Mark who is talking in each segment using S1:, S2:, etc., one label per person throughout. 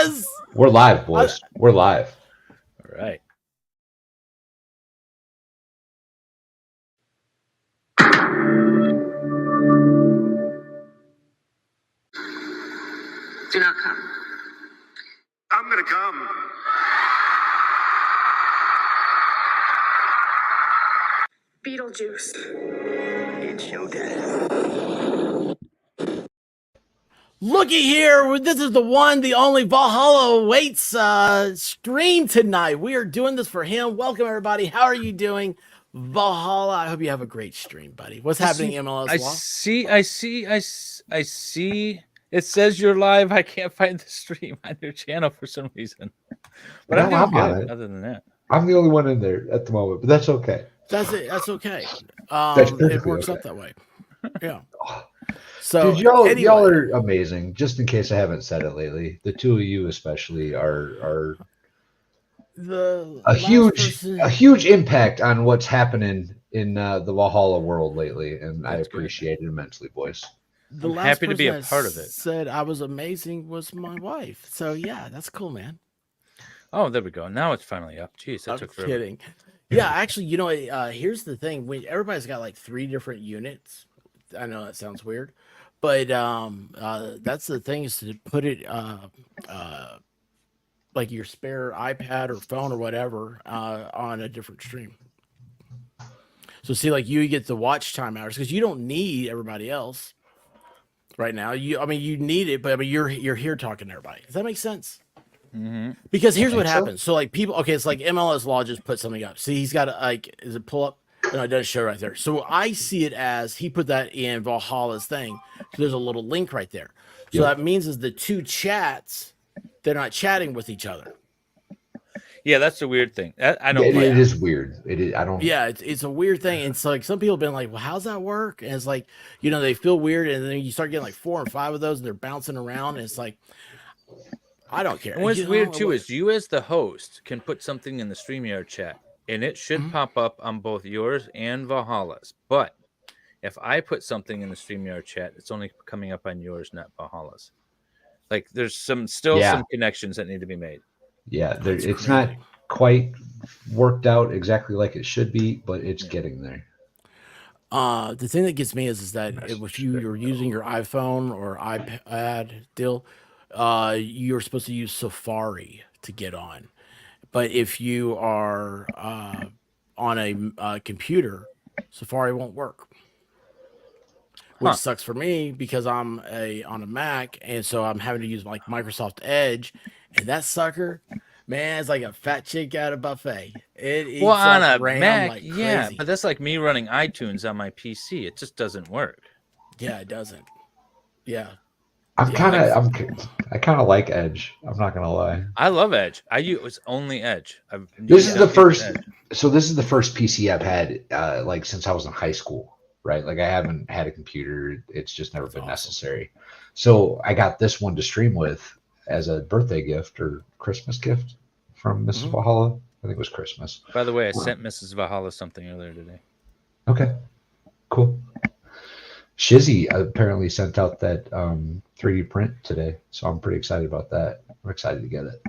S1: Yes.
S2: We're live, boys. We're live.
S3: All right.
S4: Do not come.
S5: I'm gonna come.
S4: Beetlejuice.
S5: It's showtime.
S1: Looky here. This is the one, the only Valhalla awaits stream tonight. We are doing this for him. Welcome, everybody. How are you doing? Valhalla, I hope you have a great stream, buddy. What's happening, MLS Law?
S3: I see. It says you're live. I can't find the stream on your channel for some reason. But
S2: No,
S3: I'm doing
S2: I'm on
S3: good
S2: it.
S3: other than that.
S2: I'm the only one in there at the moment, but that's okay.
S1: That's it. That's okay.
S2: That's
S1: It
S2: perfectly
S1: works
S2: okay.
S1: out that way. Yeah. So,
S2: Dude, y'all
S1: anyway,
S2: are amazing. Just in case I haven't said it lately, the two of you especially are
S1: the
S2: a
S1: last
S2: huge impact on what's happening in the Valhalla world lately, and I
S3: That's good.
S2: appreciate it immensely, boys.
S1: The
S3: I'm
S1: last
S3: happy to be a
S1: person that
S3: part of it.
S1: Said I was amazing was my wife. So yeah, that's cool, man.
S3: Oh, there we go. Now it's finally up. Jeez, that
S1: I'm
S3: took forever.
S1: kidding. Yeah, actually, you know, here's the thing: everybody's got like 3 different units. I know that sounds weird, but that's the thing is to put it like your spare iPad or phone or whatever on a different stream. So see, like you get the watch time hours because you don't need everybody else right now. You need it, but I mean, you're here talking to everybody. Does that make sense?
S3: Mm-hmm.
S1: Because here's what
S2: so.
S1: happens. So like people, okay, it's like MLS Law just put something up. See, he's got to like, is it pull up? No, it doesn't show right there. So I see it as he put that in Valhalla's thing. So there's a little link right there. So that means is the two chats, they're not chatting with each other.
S3: Yeah, that's the weird thing. I don't.
S2: It is weird. It is. I don't.
S1: Yeah, it's a weird thing. And so like some people have been like, well, how's that work? And it's like, you know, they feel weird, and then you start getting like 4 or 5 of those, and they're bouncing around, and it's like, I don't care.
S3: And what's weird too is you as the host can put something in the StreamYard chat, and it should pop up on both yours and Valhalla's. But if I put something in the StreamYard chat, it's only coming up on yours, not Valhalla's. Like there's some connections that need to be made.
S2: Yeah, it's not quite worked out exactly like it should be, but it's getting there.
S1: The thing that gets me is that if you're using your iPhone or iPad deal, you're supposed to use Safari to get on. But if you are on a computer, Safari won't work. Which sucks for me because I'm on a Mac, and so I'm having to use like Microsoft Edge, and that sucker, man, it's like a fat chick at a buffet. It eats
S3: on a
S1: RAM
S3: Mac,
S1: like
S3: yeah,
S1: crazy.
S3: but that's like me running iTunes on my PC. It just doesn't work.
S1: Yeah, it doesn't. Yeah.
S2: I kind of like Edge. I'm not gonna lie.
S3: I love Edge. I use only Edge.
S2: This is the first. So this is the first PC I've had like since I was in high school. Right, like I haven't had a computer. It's just never been necessary. So I got this one to stream with as a birthday gift or Christmas gift from Mrs. Valhalla. I think it was Christmas.
S3: By the way, I sent Mrs. Valhalla something earlier today.
S2: Okay, cool. Shizzy apparently sent out that 3D print today, so I'm pretty excited about that. I'm excited to get it.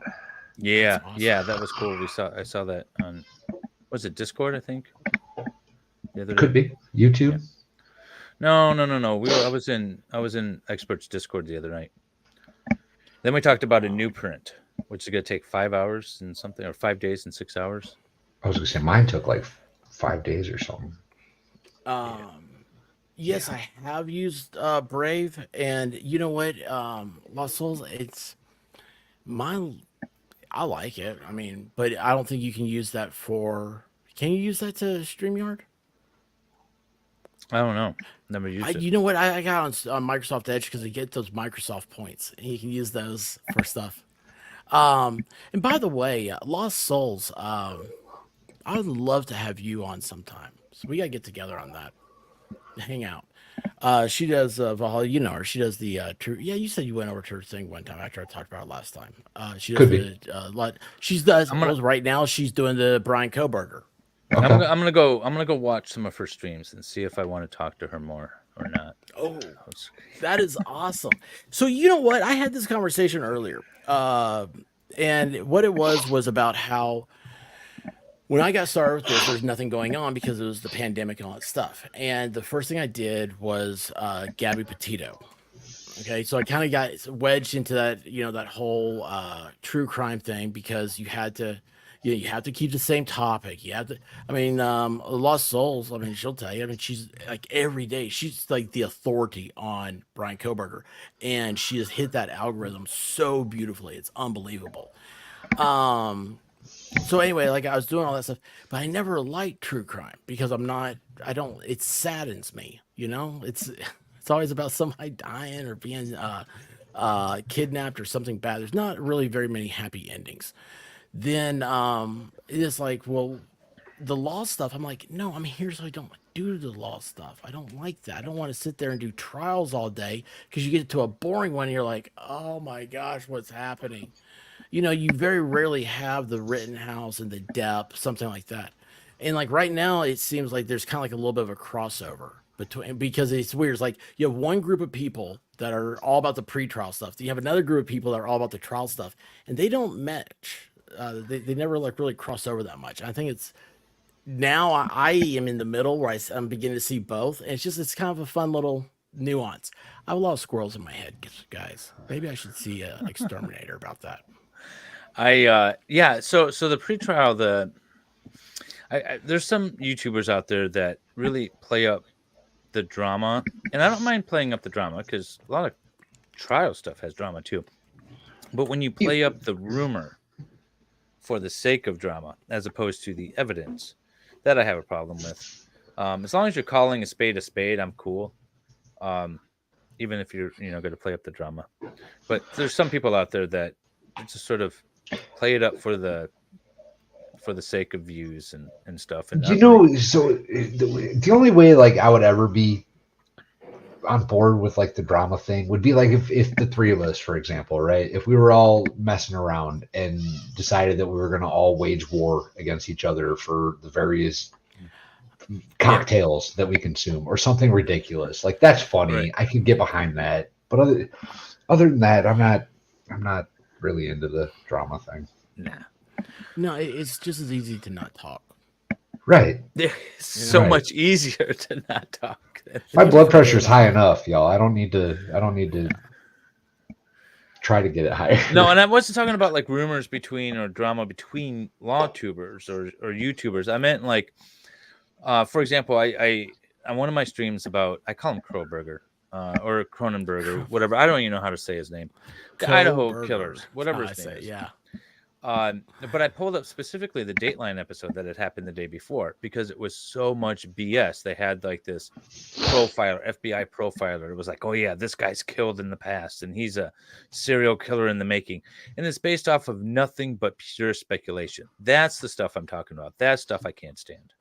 S3: Yeah, yeah, that was cool. I saw that on, was it Discord? I think.
S2: Could be YouTube.
S3: Yeah. No. I was in Experts Discord the other night. Then we talked about a new print, which is going to take 5 hours and something, or 5 days and 6 hours.
S2: I was going to say mine took like 5 days or something.
S1: Yes, I have used Brave, and you know what, Lost Souls, it's mine. I like it. I mean, but I don't think you can use that for. Can you use that to StreamYard?
S3: I don't know. Never used it.
S1: You know what? I got on Microsoft Edge because I get those Microsoft points, and you can use those for stuff. And by the way, Lost Souls, I would love to have you on sometime. So we gotta get together on that. Hang out. She does Valhalla. You know her. She does the yeah. You said you went over to her thing one time after I talked about it last time. She does right now. She's doing the Brian Koberger.
S2: Okay.
S3: I'm gonna go watch some of her streams and see if I want to talk to her more. or not.
S1: Oh, that is awesome. So you know what? I had this conversation earlier, and what it was about how when I got started with this, there's nothing going on because it was the pandemic and all that stuff. And the first thing I did was Gabby Petito. Okay, so I kind of got wedged into that, that whole true crime thing because you have to keep the same topic. You have to, I mean, Lost Souls. I mean, she'll tell you. I mean, she's like every day, she's like the authority on Brian Koberger, and she has hit that algorithm so beautifully. It's unbelievable. Um, so anyway, like I was doing all that stuff, but I never liked true crime because I don't. It saddens me. It's always about somebody dying or being kidnapped or something bad. There's not really very many happy endings. Then it's like, well, the law stuff. I'm like, no, I'm here so I don't do the law stuff. I don't like that. I don't want to sit there and do trials all day because you get to a boring one and you're like, oh my gosh, what's happening? You very rarely have the Rittenhouse and the depth, something like that. And like right now, it seems like there's kind of like a little bit of a crossover between because it's weird. It's like you have one group of people that are all about the pre-trial stuff. You have another group of people that are all about the trial stuff, and they don't match. They never like really cross over that much. I think it's now I am in the middle where I'm beginning to see both, and it's kind of a fun little nuance. I have a lot of squirrels in my head, guys. Maybe I should see an exterminator about that.
S3: Yeah. So the pretrial, there's some YouTubers out there that really play up the drama, and I don't mind playing up the drama because a lot of trial stuff has drama too. But when you play up the rumor for the sake of drama as opposed to the evidence, that I have a problem with. As long as you're calling a spade, I'm cool. Even if you're going to play up the drama, but there's some people out there that just sort of play it up for the sake of views and stuff. And
S2: so the only way like I would ever be on board with like the drama thing would be like if the three of us, for example, right, if we were all messing around and decided that we were going to all wage war against each other for the various cocktails that we consume or something ridiculous, like that's funny. Right. I can get behind that, but other than that, I'm not really into the drama thing.
S1: No, it's just as easy to not talk.
S2: Right.
S3: It's so much easier to not talk.
S2: My blood pressure is high enough, y'all. I don't need to try to get it higher.
S3: No, and I wasn't talking about like rumors between or drama between law tubers or YouTubers. I meant like, for example, I on one of my streams about, I call him Crowburger or Cronenberger, whatever. I don't even know how to say his name. The Idaho Killers, whatever his name is.
S1: Yeah.
S3: But I pulled up specifically the Dateline episode that had happened the day before because it was so much BS. They had like this profiler, FBI profiler. It was like, oh yeah, this guy's killed in the past and he's a serial killer in the making. And it's based off of nothing but pure speculation. That's the stuff I'm talking about. That stuff I can't stand.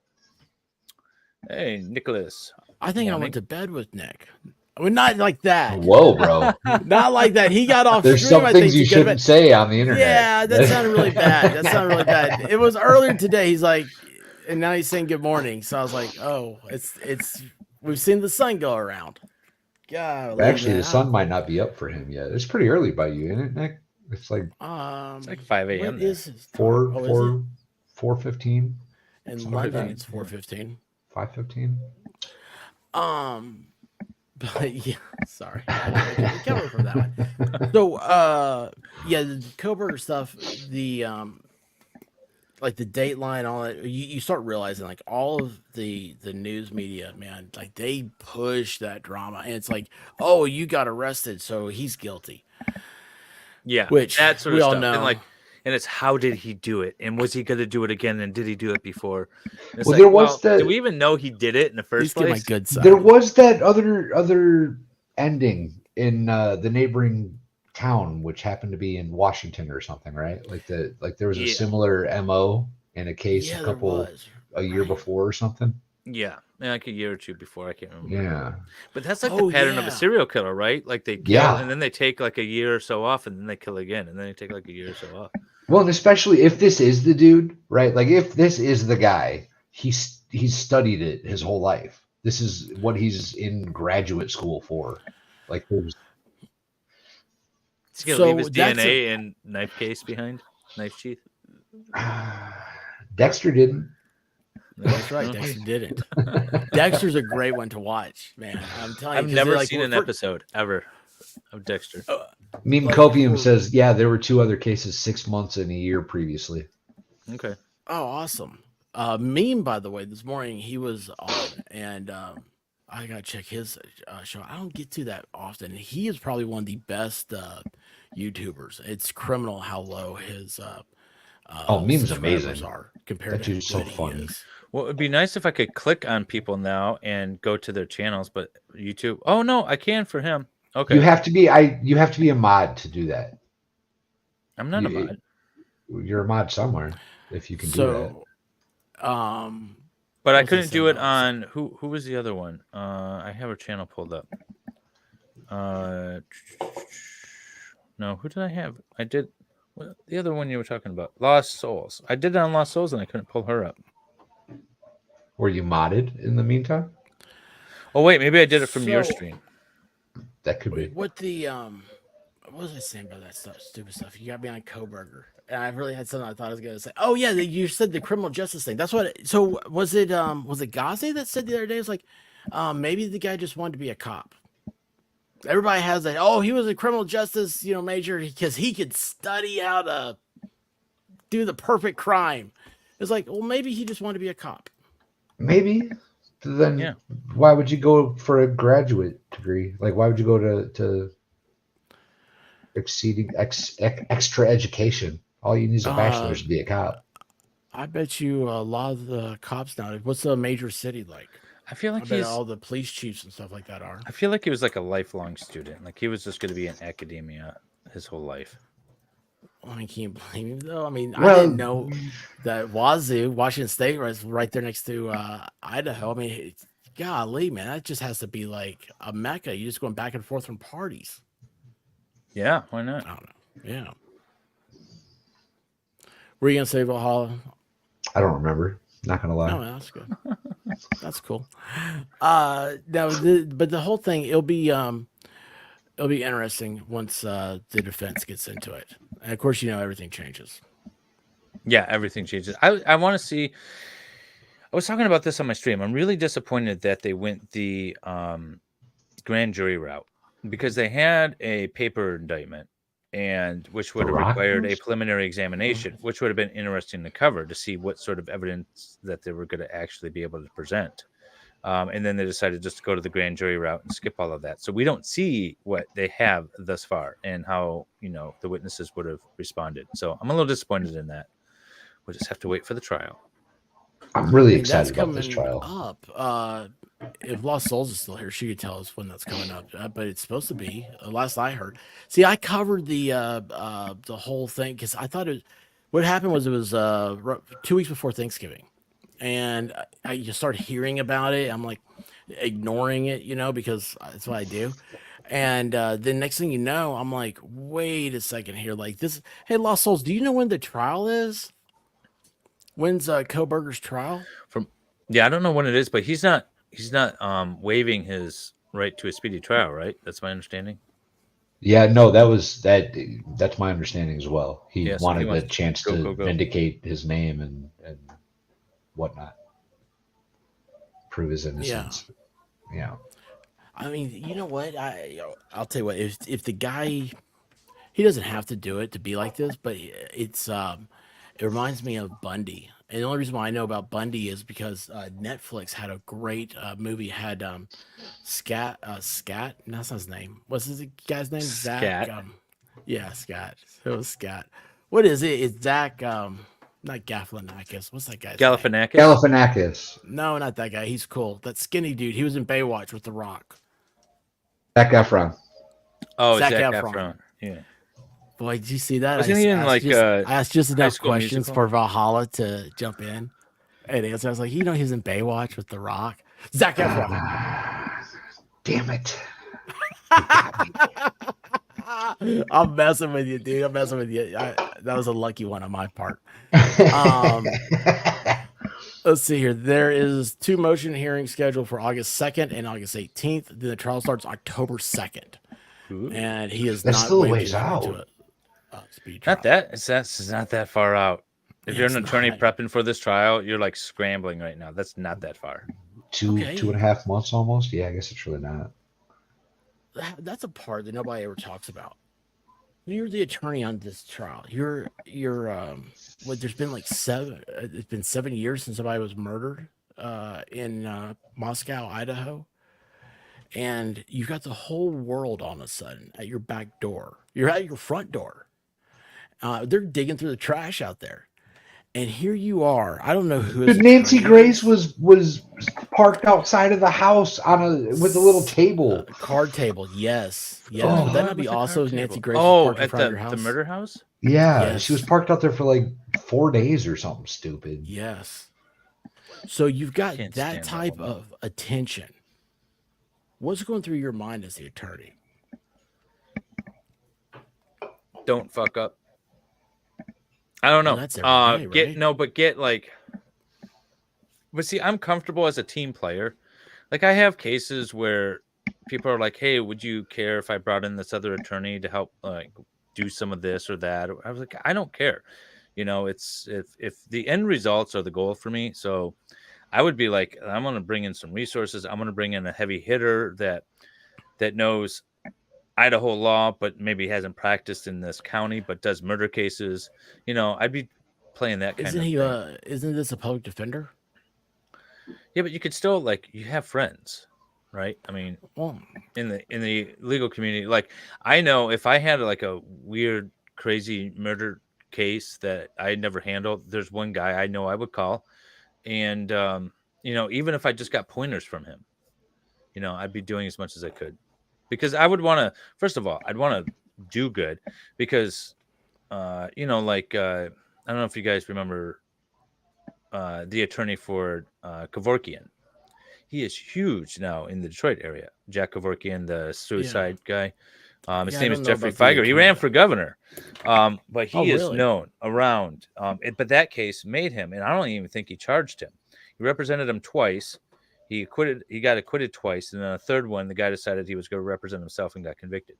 S3: Hey, Nicholas.
S1: I think I went to bed with Nick. I mean, not like that.
S2: Whoa, bro.
S1: Not like that. He got off
S2: There's
S1: stream,
S2: some things you shouldn't say on the internet.
S1: Yeah, that sounded really bad. It was earlier today. He's like, and now he's saying good morning. So I was like, oh, it's we've seen the sun go around. God,
S2: actually, the sun might not be up for him yet. It's pretty early by you, isn't it, Nick? It's like
S3: 5 a.m.
S1: What is it?
S2: 4:15.
S1: In London, it's 4:15.
S2: 5:15.
S1: But yeah, sorry, I recover from that one. So, yeah, the Koberger stuff, the like the Dateline, all that. You start realizing like all of the news media, man, like they push that drama, and it's like, oh, you got arrested, so he's guilty.
S3: Yeah,
S1: which
S3: that sort of
S1: we all
S3: stuff.
S1: know.
S3: And it's how did he do it, and was he going to do it again, and did he do it before? It's
S2: well, there was that.
S3: Do we even know he did it in the first place?
S1: My good side.
S2: There was that other ending in the neighboring town, which happened to be in Washington or something, right? Like there was a similar MO in a case a year before or something.
S3: Yeah, like a year or two before. I can't remember.
S2: Yeah,
S3: but that's like the pattern of a serial killer, right? Like they kill, and then they take like a year or so off, and then they kill again, and then they take like a year or so off.
S2: Well, and especially if this is the dude, right? Like if this is the guy, he's studied it his whole life. This is what he's in graduate school for. Like, there's
S3: He's gonna
S1: So
S3: leave his
S1: that's
S3: DNA and knife case behind, knife sheath.
S2: Dexter didn't.
S1: That's right.
S3: No.
S1: Dexter didn't. Dexter's a great one to watch, man. I'm telling you.
S3: I've
S1: 'cause
S3: never
S1: they're like,
S3: seen
S1: we're
S3: an
S1: for-
S3: episode ever of Dexter.
S2: Meme
S1: Like,
S2: Copium
S1: for-
S2: says, yeah, there were 2 other cases 6 months and a year previously.
S3: Okay.
S1: Oh, awesome. Meme, by the way, this morning he was on, and I gotta check his show. I don't get to that often. He is probably one of the best YouTubers. It's criminal how low his
S2: Meme's
S1: subscribers
S2: amazing.
S1: are compared
S2: That
S1: to how
S2: dude's so
S1: good he
S2: funny.
S1: is.
S3: Well, it'd be nice if I could click on people now and go to their channels, but YouTube. Oh no, I can for him. Okay.
S2: You have to be a mod to do that.
S3: I'm not a
S2: you-
S3: mod.
S2: You're a mod somewhere if you can do
S1: So,
S3: But I
S1: what was I
S3: couldn't do
S1: saying
S3: it
S1: about
S3: on who was the other one? I have her channel pulled up. No, who did I have? I did the other one you were talking about, Lost Souls. I did it on Lost Souls and I couldn't pull her up.
S2: that. Were you modded in the meantime?
S3: Oh wait, maybe I did it from your
S1: So-
S3: stream.
S2: That could be.
S1: what the what was I saying about that stuff? Stupid stuff. You got me on Coburger, and I really had something I thought I was gonna say. Oh yeah, you said the criminal justice thing. That's what. So was it Gazi that said the other day? It's like maybe the guy just wanted to be a cop. Everybody has that. Oh, he was a criminal justice, major because he could study how to do the perfect crime. It's like, well, maybe he just wanted to be a cop.
S2: Maybe. Then
S3: Yeah.
S2: why would you go for a graduate degree? Like, why would you go to extra education? All you need is a bachelor's to be a cop.
S1: I bet you a lot of the cops now. What's a major city like?
S3: I feel
S1: I
S3: like
S1: bet all the police chiefs and stuff like that are.
S3: I feel like he was like a lifelong student. Like he was just going to be in academia his whole life.
S1: I can't blame him though. I mean, I
S2: Well-
S1: didn't know that Wazoo, Washington State, was right there next to Idaho. I mean, golly, man, that just has to be like a mecca. You're just going back and forth from parties.
S3: Yeah, why not?
S1: I don't know. Yeah. Were you gonna say Valhalla?
S2: I don't remember. Not gonna lie.
S1: No, that's good. That's cool. No, but the whole thing, it'll be interesting once the defense gets into it, and of course, everything changes.
S3: Yeah, everything changes. I want to see. I was talking about this on my stream. I'm really disappointed that they went the grand jury route because they had a paper indictment, and which would have required a preliminary examination, which would have been interesting to cover to see what sort of evidence that they were going to actually be able to present. And then they decided just to go to the grand jury route and skip all of that. So we don't see what they have thus far and how, the witnesses would have responded. So I'm a little disappointed in that. We'll just have to wait for the trial.
S2: I'm really
S1: I mean, that's
S2: excited about this
S1: coming
S2: trial.
S1: up. If Lost Souls is still here, she could tell us when that's coming up. But it's supposed to be. Last I heard. See, I covered the whole thing because I thought what happened was it was 2 weeks before Thanksgiving, and I just started hearing about it. I'm like ignoring it, because that's what I do. And then next thing you know, I'm like, wait a second here, like this. Hey, Lost Souls, do you know when the trial is? When's Koberger's trial?
S3: Yeah, I don't know when it is, but he's not waiving his right to a speedy trial, right? That's my understanding.
S2: Yeah, no, that's my understanding as well. He
S3: Yeah, so he
S2: wanted
S3: wants
S2: the
S3: to
S2: chance
S3: go,
S2: to
S3: go, go.
S2: vindicate his name and whatnot. Prove his innocence. Yeah.
S1: I mean, you know what? I'll tell you what. If the guy, he doesn't have to do it to be like this, but it reminds me of Bundy. And the only reason why I know about Bundy is because Netflix had a great movie. Had Scat. That's not his name. What's his guy's name?
S3: Scat.
S1: Zach. Yeah, Scat. It was Scat. What is it? It's Zach. Not Galifianakis. What's that guy's name?
S3: Galifianakis.
S2: Galifianakis.
S1: No, not that guy. He's cool. That skinny dude. He was in Baywatch with The Rock.
S2: Zac Efron.
S3: Oh,
S1: Zac
S3: Zac
S1: Efron.
S3: Efron. Yeah.
S1: Boy, did you see that?
S3: Wasn't he in,
S1: I asked just
S3: High
S1: enough
S3: School
S1: questions
S3: Musical?
S1: for Valhalla to jump in and answer. I was like, he was in Baywatch with The Rock. Zac Efron.
S2: Damn it.
S1: I'm messing with you, dude. I'm messing with you. That was a lucky one on my part. Let's see here. There is 2 motion hearings scheduled for August 2nd and August 18th. Then the trial starts October 2nd, and he is
S2: That's
S1: not
S2: still a
S1: waived
S2: ways
S1: his right
S2: out.
S1: to a speed trial.
S3: Not that it's not that far out. If you're
S1: It's
S3: an attorney
S1: not.
S3: prepping for this trial, you're like scrambling right now. That's not that far.
S2: Two
S1: Okay.
S2: 2.5 months almost. Yeah, I guess it's really not.
S1: That's a part that nobody ever talks about. You're the attorney on this trial. You're what? There's been like 7. It's been 7 years since somebody was murdered in Moscow, Idaho, and you've got the whole world all of a sudden at your back door. You're at your front door. They're digging through the trash out there, and here you are. I don't know who.
S2: Dude, Nancy Grace was parked outside of the house with a little table.
S1: Card table. Yes. Yes.
S2: Oh.
S1: Would that
S3: What
S1: not be
S3: with the
S1: also
S3: card
S1: Nancy
S3: table?
S1: Grace was
S3: Oh,
S1: parked in
S3: at
S1: front of your house?
S3: the murder house?
S2: Yeah,
S1: Yes.
S2: she was parked out there for like 4 days or something stupid.
S1: Yes. So you've got
S3: Can't
S1: that
S3: stand that
S1: type
S3: woman.
S1: of attention. What's going through your mind as the attorney?
S3: Don't fuck up. I don't know.
S1: Well, that's every day, right?
S3: Get like. But see, I'm comfortable as a team player. Like I have cases where people are like, "Hey, would you care if I brought in this other attorney to help like do some of this or that?" I was like, "I don't care." You know, it's if the end results are the goal for me. So I would be like, I'm going to bring in some resources. I'm going to bring in a heavy hitter that knows Idaho law, but maybe hasn't practiced in this county, but does murder cases. You know, I'd be playing that kind
S1: Isn't
S3: of
S1: he?
S3: thing.
S1: Isn't this a public defender?
S3: Yeah, but you could still like you have friends, right? I mean,
S1: Well,
S3: in the legal community, like I know if I had like a weird, crazy murder case that I never handled, there's one guy I know I would call, and you know, even if I just got pointers from him, you know, I'd be doing as much as I could because I would want to. First of all, I'd want to do good because, you know, like I don't know if you guys remember the attorney for Kevorkian. He is huge now in the Detroit area. Jack Kevorkian, the suicide guy. His
S1: Yeah, I
S3: name is
S1: don't know
S3: Jeffrey
S1: about the
S3: Feiger. He ran
S1: attorney.
S3: for governor, but he
S1: Oh,
S3: is
S1: really?
S3: known around. But that case made him, and I don't even think he charged him. He represented him twice. He acquitted. He got acquitted twice, and then a third one, the guy decided he was going to represent himself and got convicted.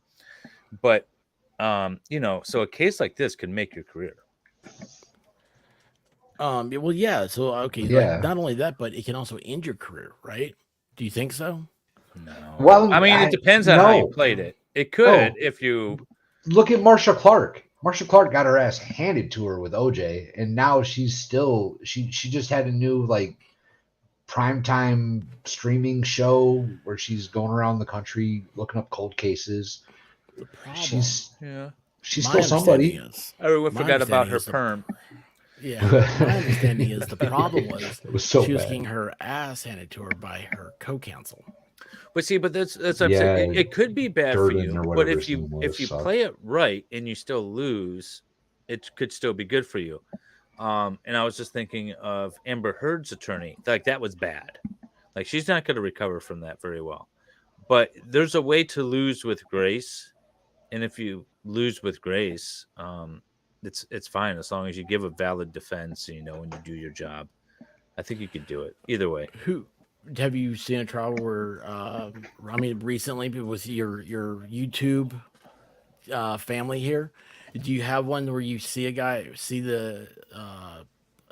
S3: But you know, so a case like this could make your career.
S1: Well, yeah. So okay,
S2: Yeah.
S1: like not only that, but it can also end your career, right? Do you think so?
S3: No,
S2: Well,
S3: I mean, it depends on how you
S2: no.
S3: played it. It could
S2: Oh.
S3: if you.
S2: Look at Marsha Clark. Marsha Clark got her ass handed to her with OJ, and now she's still she just had a new like primetime streaming show where she's going around the country looking up cold cases.
S1: The problem.
S3: Yeah.
S2: She's
S1: my
S2: still somebody.
S1: understanding is,
S3: Everyone
S1: My
S3: forgot about her
S1: understanding is
S3: perm.
S1: yeah. My understanding is the problem was
S2: It was so
S1: she was
S2: bad.
S1: getting her ass handed to her by her co-counsel.
S3: But see, but that's what I'm saying.
S2: Yeah,
S3: It could be bad for
S2: Durden
S3: you,
S2: or
S3: but
S2: whatever
S3: if
S2: his
S3: you
S2: name was, sucked.
S3: play it right and you still lose, it could still be good for you. And I was just thinking of Amber Heard's attorney. Like that was bad. Like she's not going to recover from that very well. But there's a way to lose with grace, and if you lose with grace, it's fine as long as you give a valid defense. You know, when you do your job, I think you could do it either way.
S1: Who have you seen a trial where? I mean, recently with your YouTube family here. Do you have one where you see a guy see the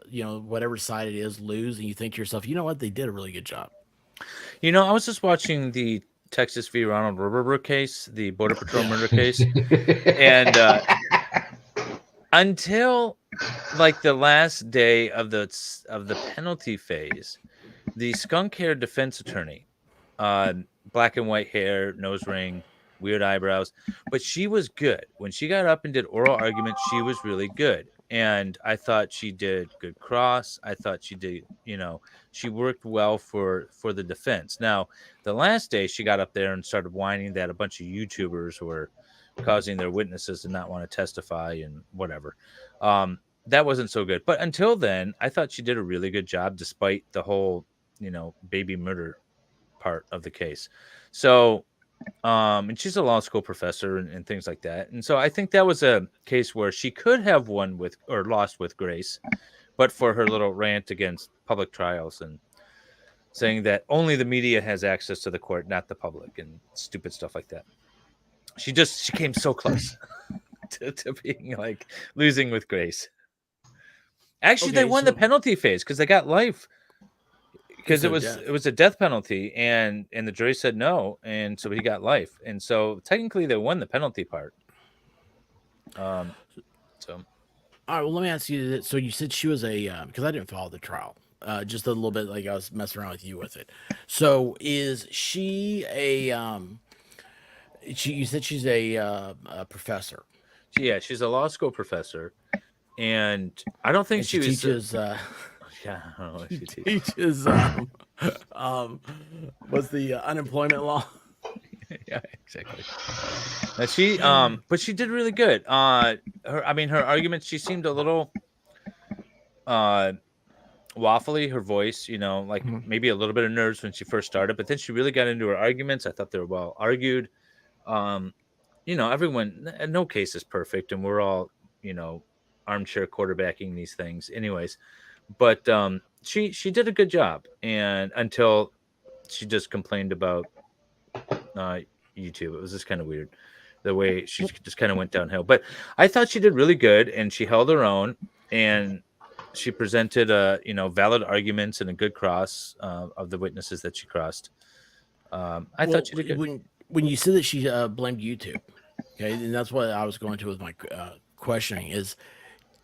S1: you know whatever side it is lose, and you think to yourself, you know what, they did a really good job.
S3: You know, I was just watching the Texas v. Ronald Riverbrook case, the Border Patrol murder case, and until like the last day of the penalty phase, the skunk-haired defense attorney, black and white hair, nose ring, weird eyebrows, but she was good when she got up and did oral arguments. She was really good, and I thought she did good cross. I thought she did, you know, she worked well for the defense. Now, the last day she got up there and started whining that a bunch of YouTubers were causing their witnesses to not want to testify and whatever. That wasn't so good. But until then, I thought she did a really good job despite the whole, you know, baby murder part of the case. So, and she's a law school professor and things like that. And so I think that was a case where she could have won with or lost with grace, but for her little rant against public trials and saying that only the media has access to the court, not the public, and stupid stuff like that. She came so close to being like losing with grace. Actually, they
S1: Okay,
S3: won the
S1: so-
S3: penalty phase because they got life. Because
S1: Instead
S3: it
S1: of
S3: was
S1: death.
S3: it was a death penalty, and the jury said no, and so he got life, and so technically they won the penalty part. So
S1: All right, well, let me ask you this. So you said she was a because I didn't follow the trial, just a little bit. Like I was messing around with you with it. So is she a you said she's a professor,
S3: yeah, she's a law school professor, and I don't think
S1: and
S3: she was.
S1: teaches
S3: Yeah, I don't know what she teaches.
S1: teaches what's the unemployment law?
S3: Yeah, exactly. But she did really good. Her arguments. She seemed a little waffly. Her voice, like maybe a little bit of nerves when she first started, but then she really got into her arguments. I thought they were well argued. Everyone, no case is perfect, and we're all, armchair quarterbacking these things, anyways. But she did a good job, and until she just complained about YouTube. It was just kind of weird the way she just kind of went downhill. But I thought she did really good, and she held her own, and she presented valid arguments and a good cross of the witnesses that she crossed. I thought she did good.
S1: When you said that she blamed YouTube, okay, and that's what I was going to with my questioning is,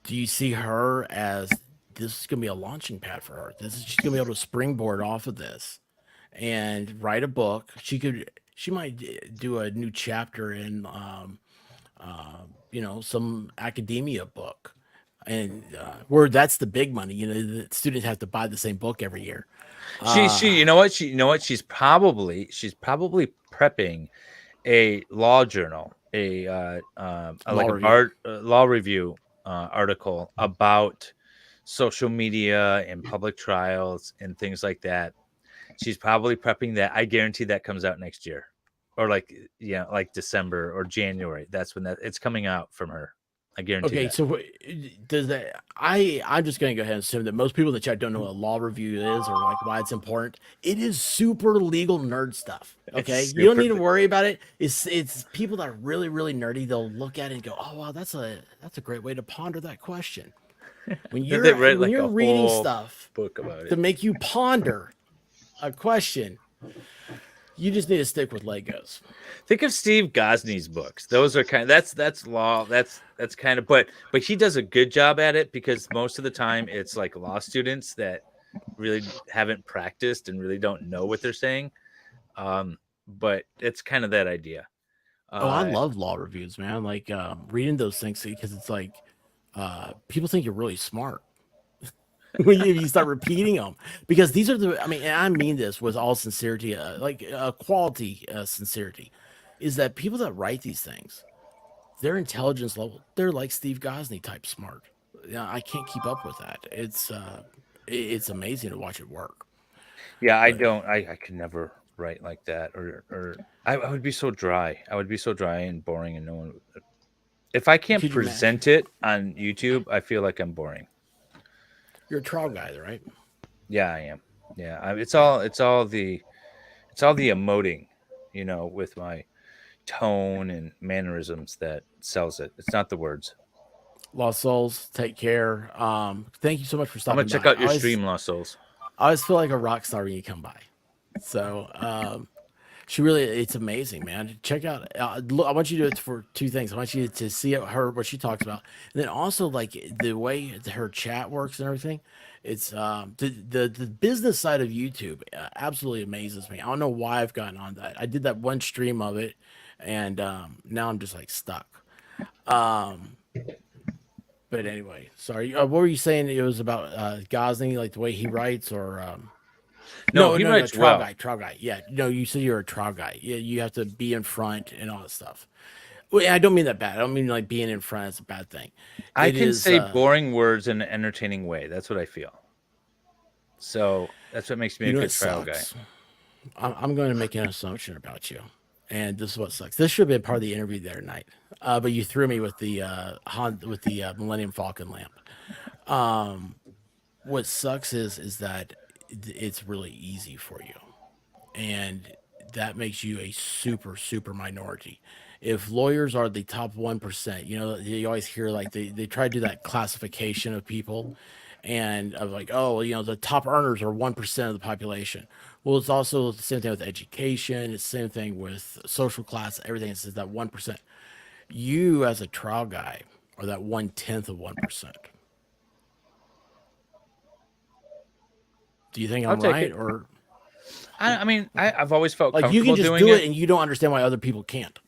S1: do you see her as this is going to be a launching pad for her? She's going to be able to springboard off of this and write a book. She might do a new chapter in some academia book, and where that's the big money. The students have to buy the same book every year.
S3: She you know what she's probably prepping a law journal, law review article about social media and public trials and things like that. She's probably prepping that. I guarantee that comes out next year, or like December or January. That's when it's coming out from her. I guarantee.
S1: Okay,
S3: that.
S1: so does that? I'm just going to go ahead and assume that most people in the chat don't know what a law review is or like why it's important. It is super legal nerd stuff. Okay, you don't need to worry about it. It's people that are really really nerdy. They'll look at it and go, "Oh wow, that's a great way to ponder that question." When you're reading stuff
S3: book about it
S1: to make you ponder a question, you just need to stick with Legos.
S3: Think of Steve Gosney's books. Those are that's law. That's kind of, but he does a good job at it because most of the time it's like law students that really haven't practiced and really don't know what they're saying. But it's kind of that idea.
S1: I love law reviews, man. Like reading those things because it's like people think you're really smart. When you start repeating them, because these are and I mean this with all sincerity, quality sincerity, is that people that write these things, their intelligence level, they're like Steve Gosney type smart. I can't keep up with that. It's amazing to watch it work.
S3: Yeah, I could never write like that, or I would be so dry. I would be so dry and boring, and no one. If I can't present it on YouTube, I feel like I'm boring.
S1: You're a trial guy, right?
S3: Yeah, I am. Yeah, it's all the emoting, with my tone and mannerisms that sells it. It's not the words.
S1: Lost Souls, take care. Thank you so much for stopping by.
S3: I'm gonna check out your stream, Lost Souls.
S1: I always feel like a rock star when you come by. So it's amazing, man. Check out. I want you to do it for two things. I want you to see what she talks about, and then also like the way her chat works and everything. It's the business side of YouTube absolutely amazes me. I don't know why I've gotten on that. I did that one stream of it, and now I'm just like stuck. But anyway, sorry. What were you saying? It was about Gosney, like the way he writes, or
S3: he writes
S1: trial
S3: well.
S1: Trial guy. Yeah, no, you said you're a trial guy. Yeah, you have to be in front and all that stuff. Well, I don't mean that bad. I don't mean like being in front is a bad thing.
S3: I can say boring words in an entertaining way. That's what I feel. So that's what makes me a good trial guy.
S1: I'm going to make an assumption about you, and this is what sucks. This should have been part of the interview there tonight, but you threw me with the Millennium Falcon lamp. what sucks is that it's really easy for you, and that makes you a super minority. If lawyers are the top 1%, you always hear like they try to do that classification of people, and of like, oh, the top earners are 1% of the population. Well, it's also the same thing with education. It's the same thing with social class. Everything is that 1%. You as a trial guy are that 1/10 of 1%. Do you think
S3: I'll
S1: I'm
S3: take
S1: right,
S3: it.
S1: or
S3: I mean, I've always felt
S1: like you can
S3: comfortable
S1: just
S3: doing
S1: do
S3: it.
S1: it and you don't understand why other people can't?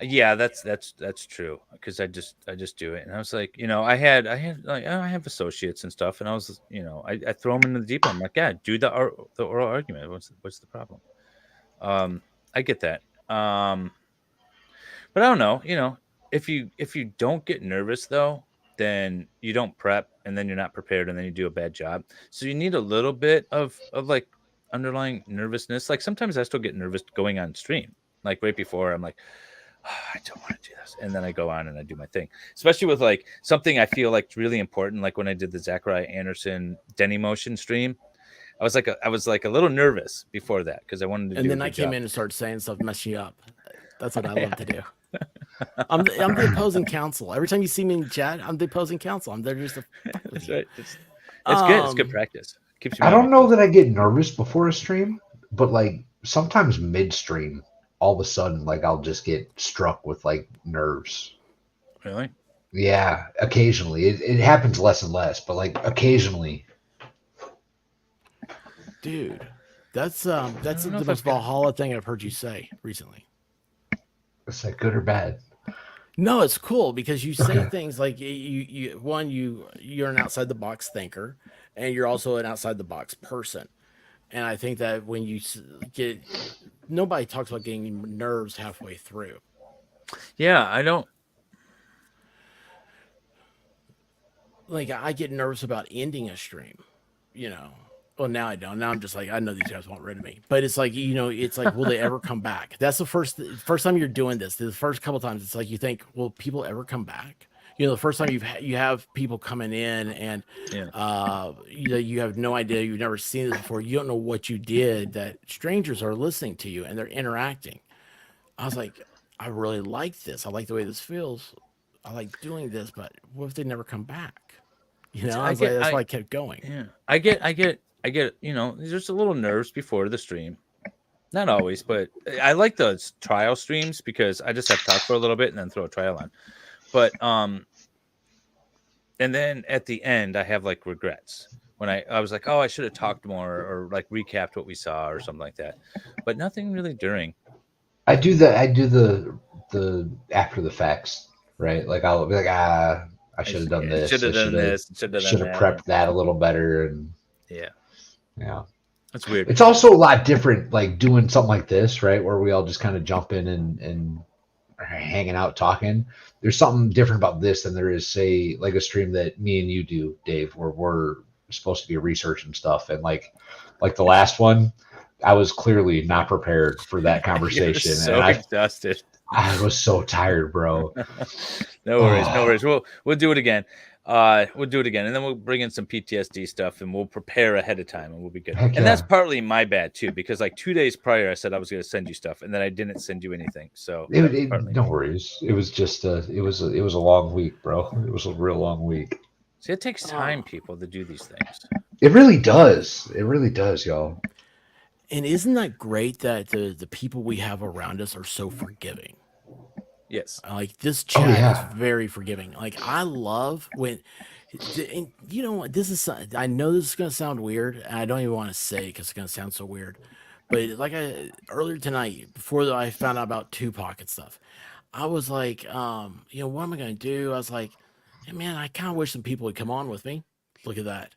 S3: Yeah, that's true. Because I just do it, and I was like, I have associates and stuff, and I was, I throw them into the deep end. I'm like, yeah, do the oral argument. What's the problem? I get that. But I don't know. If you don't get nervous though, then you don't prep, and then you're not prepared, and then you do a bad job. So you need a little bit of like underlying nervousness. Like sometimes I still get nervous going on stream. Like right before, I'm like, I don't want to do this. And then I go on and I do my thing, especially with like something I feel like really important. Like when I did the Zachariah Anderson Denny Motion stream, I was like a little nervous before that because I wanted to
S1: And
S3: do a
S1: then I
S3: good
S1: came
S3: job.
S1: in and started saying stuff, mess you up. That's what I love to do. I'm the opposing counsel. Every time you see me in chat, I'm the opposing counsel. I'm there just to fuck with
S3: That's
S1: you.
S3: right. It's good. It's good
S1: Um,
S3: practice. Keeps you
S2: I
S3: on
S2: don't
S3: your
S2: know
S3: toes.
S2: that I get nervous before a stream, but like sometimes midstream, all of a sudden, like I'll just get struck with like nerves.
S3: Really?
S2: Yeah, occasionally. It happens less and less, but like occasionally.
S1: dude, that's
S3: I don't know
S1: the
S3: if
S1: most
S3: I've got.
S1: Valhalla thing I've heard you say recently.
S2: It's like good or bad.
S1: No, it's cool because you say things like you're an outside the box thinker, and you're also an outside the box person. And I think that when get nobody talks about getting nerves halfway through.
S3: Yeah, I don't.
S1: Like I get nervous about ending a stream, you know. Well, now I don't. Now I'm just like, I know these guys won't rid of me. But it's like, it's like, will they ever come back? That's the first time you're doing this. The first couple times, it's like you think, will people ever come back? The first time you have people coming in, and
S3: Yeah.
S1: you have no idea, you've never seen this before. You don't know what you did. That strangers are listening to you and they're interacting. I was like, I really like this. I like the way this feels. I like doing this, but what if they never come back? I
S3: I
S1: was like,
S3: get.
S1: that's why
S3: I
S1: I kept going.
S3: Yeah. I get. There's a little nerves before the stream. Not always, but I like the trial streams because I just have to talk for a little bit and then throw a trial on. But and then at the end, I have like regrets when I was like, oh, I should have talked more or like recapped what we saw or something like that. But nothing really during.
S2: I do the after the facts, right? Like I'll be like, I should have done
S3: Should
S2: this. I
S3: have done this. Should have done
S2: should have
S3: that.
S2: prepped that a little better, and
S3: Yeah,
S2: yeah.
S3: that's weird.
S2: It's also a lot different, like doing something like this, right? Where we all just kind of jump in and are hanging out talking. There's something different about this than there is, say, like a stream that me and you do, Dave, where we're supposed to be researching stuff. And like the last one, I was clearly not prepared for that
S3: You're
S2: conversation,
S3: so
S2: and
S3: exhausted.
S2: I was so tired, bro.
S3: No worries, no
S2: Oh,
S3: worries. We'll do it again. We'll do it again, and then we'll bring in some PTSD stuff, and we'll prepare ahead of time, and we'll be good.
S2: heck
S3: And that's
S2: yeah!
S3: partly my bad too, because like 2 days prior, I said I was going to send you stuff, and then I didn't send you anything. So that was partly
S2: No
S3: me.
S2: worries. It was just it was a long week, bro. It was a real long week.
S3: See, it takes time,
S1: Uh,
S3: people, to do these things.
S2: It really does. It really does, y'all.
S1: and isn't that great that the people we have around us are so forgiving?
S3: Yes.
S1: Like this
S2: Oh
S1: chat is
S2: yeah.
S1: very forgiving. Like I love when, and you know what? I know this is gonna sound weird, and I don't even want to say because it's gonna sound so weird. But like earlier tonight, before I found out about Tupac and stuff, I was like, what am I gonna do? I was like, hey, man, I kind of wish some people would come on with me. Look at that.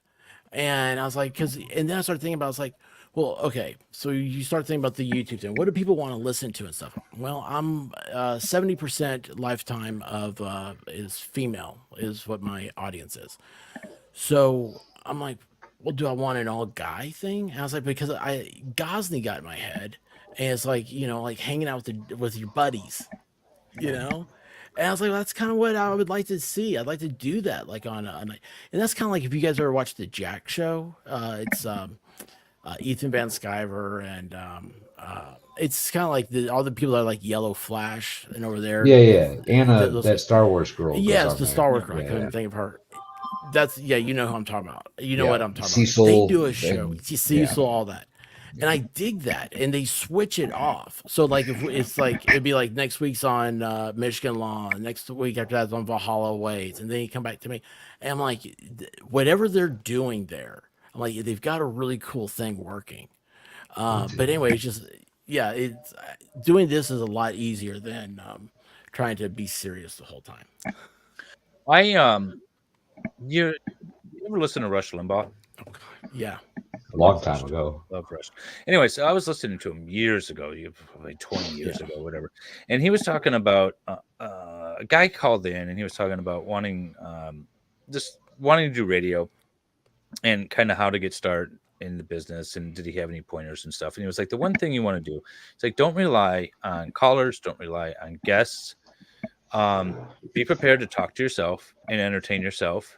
S1: And I was like, and then I started thinking about, I was like, well, okay, so you start thinking about the YouTube thing. What do people want to listen to and stuff? Well, I'm 70% lifetime of is female, is what my audience is. So I'm like, well, do I want an all guy thing? And I was like, because Gosney got in my head, and it's like, like hanging out with your buddies, you know? And I was like, that's kind of what I would like to see. I'd like to do that, like and that's kind of like if you guys ever watched the Jack Show. It's Ethan Van Sciver, and it's kind of like all the people that are like Yellow Flash and over there.
S2: Yeah, yeah. Anna,
S1: Those,
S2: that Star Wars girl goes
S1: yeah, it's
S2: on
S1: the
S2: there.
S1: Star Wars
S3: Yeah.
S1: girl. I
S2: Yeah, yeah.
S1: couldn't think of her. That's you know who I'm talking about. You know
S2: Yeah.
S1: what I'm talking about. They
S2: Cecil
S1: do a show.
S2: and
S1: Cecil, all that. And I dig that, and they switch it off. So like, if it's like it'd be like next week's on Michigan Law, next week after that's on Valhalla Waits, and then you come back to me, and I'm like, whatever they're doing there, I'm like, they've got a really cool thing working. But anyway, it's just yeah, it's doing this is a lot easier than trying to be serious the whole time.
S3: You ever listen to Rush Limbaugh?
S1: Yeah,
S2: a long time ago.
S3: Love Rush. Anyway, so I was listening to him years ago, like 20 years ago, whatever. And he was talking about a guy called in, and he was talking about just wanting to do radio and kind of how to get started in the business, and did he have any pointers and stuff. And he was like, the one thing you want to do, it's like, don't rely on callers, don't rely on guests. Be prepared to talk to yourself and entertain yourself.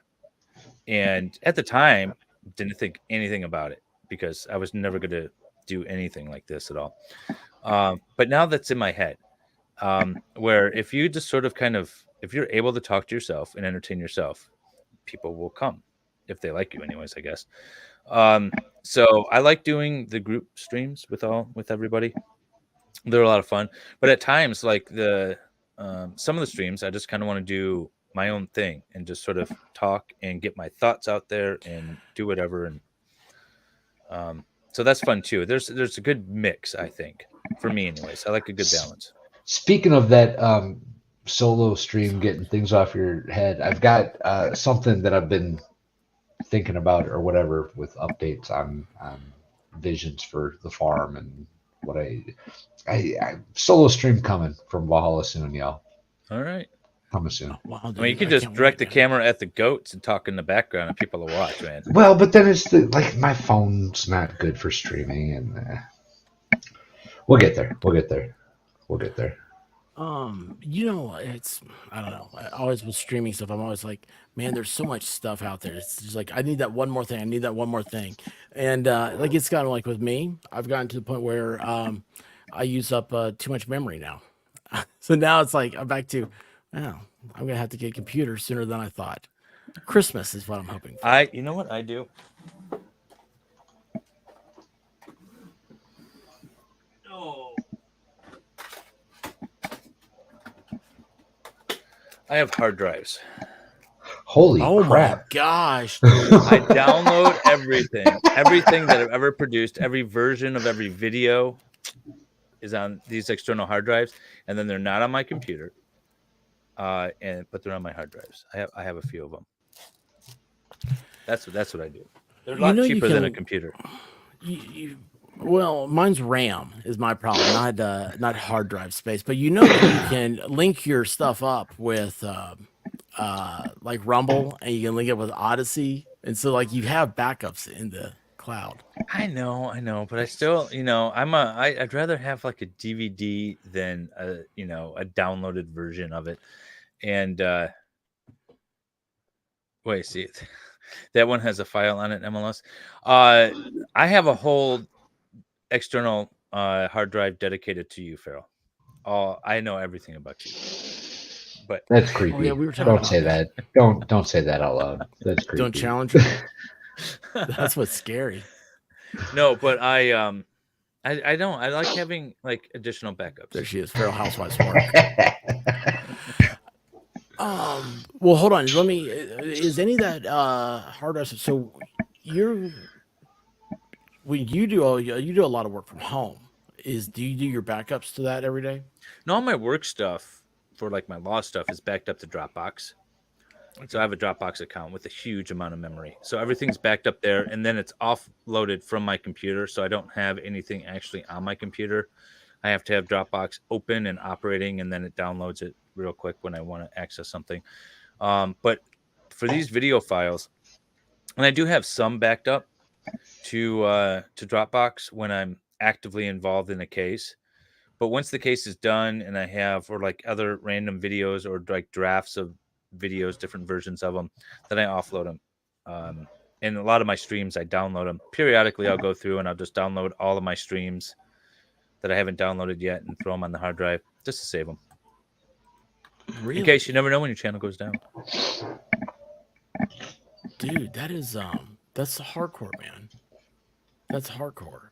S3: And at the time, didn't think anything about it because I was never going to do anything like this at all. But now that's in my head, where if you just sort of if you're able to talk to yourself and entertain yourself, people will come if they like you anyways, I guess. So I like doing the group streams with everybody. They're a lot of fun, but at times, like some of the streams, I just kind of want to do my own thing and just sort of talk and get my thoughts out there and do whatever. And so that's fun too. There's a good mix, I think, for me, anyways. I like a good balance.
S2: Speaking of that solo stream, getting things off your head, I've got something that I've been thinking about or whatever with updates on visions for the farm and what I solo stream coming from Valhalla soon, y'all.
S3: All right.
S2: Coming soon.
S1: Wow,
S3: I mean, you can just direct the camera at the goats and talk in the background, and people will watch, man.
S2: Well, but then it's like my phone's not good for streaming, and we'll get there. We'll get there. We'll get there.
S1: It's I don't know. I always with streaming stuff, I'm always like, man, there's so much stuff out there. It's just like I need that one more thing. I need that one more thing. And like it's gotten like with me, I've gotten to the point where I use up too much memory now. So now it's like I'm back to, wow, I'm gonna have to get a computer sooner than I thought. Christmas is what I'm hoping for.
S3: You know what I do? Oh. I have hard drives.
S2: Holy
S1: Oh
S2: crap!
S1: my gosh, dude.
S3: I download everything that I've ever produced, every version of every video is on these external hard drives, and then they're not on my computer. But they're on my hard drives. I have a few of them. That's what I do. They're a lot cheaper than a computer.
S1: Well, mine's RAM is my problem, not hard drive space. But you can link your stuff up with like Rumble, and you can link it with Odyssey, and so like you have backups in the cloud.
S3: I know, but I still, I'd rather have like a DVD than a downloaded version of it. And wait, see, that one has a file on it, MLS. I have a whole external hard drive dedicated to you, Farrell. I know everything about you. But
S2: that's creepy.
S1: Oh, yeah, we were talking
S2: don't
S1: about
S2: say that. Don't say that out loud. That's creepy.
S1: Don't challenge me. That's what's scary.
S3: No, but I don't. I like having like additional backups.
S1: There she is, Feral Housewives work. Well, hold on. Let me. Is any of that hard drive? So when you do a lot of work from home. Do you do your backups to that every day?
S3: No, all my work stuff for like my law stuff is backed up to Dropbox. Okay. So I have a Dropbox account with a huge amount of memory. So everything's backed up there, and then it's offloaded from my computer. So I don't have anything actually on my computer. I have to have Dropbox open and operating, and then it downloads it real quick when I want to access something. But for these video files, and I do have some backed up to Dropbox when I'm actively involved in a case. But once the case is done and I have, or like other random videos or like drafts of videos, different versions of them, then I offload them. And a lot of my streams, I download them. Periodically, I'll go through and I'll just download all of my streams that I haven't downloaded yet and throw them on the hard drive just to save them.
S1: Really?
S3: In case you never know when your channel goes down.
S1: Dude, that is that's hardcore, man. That's hardcore.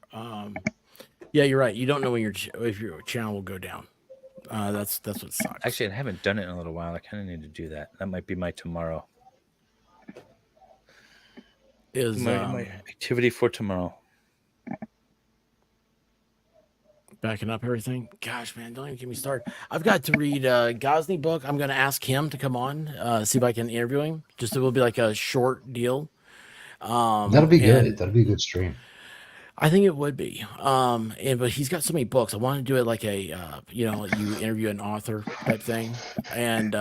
S1: Yeah, you're right. You don't know when if your channel will go down. That's what sucks.
S3: Actually, I haven't done it in a little while. I kind of need to do that. That might be my tomorrow.
S1: Is
S3: My activity for tomorrow.
S1: backing up everything. Gosh, man, don't even get me started. I've got to read Gosney book. I'm going to ask him to come on, see if I can interview him. Just it will be like a short deal.
S2: That'll be good. That'll be a good stream.
S1: I think it would be. But he's got so many books. I want to do it like a you interview an author type thing, and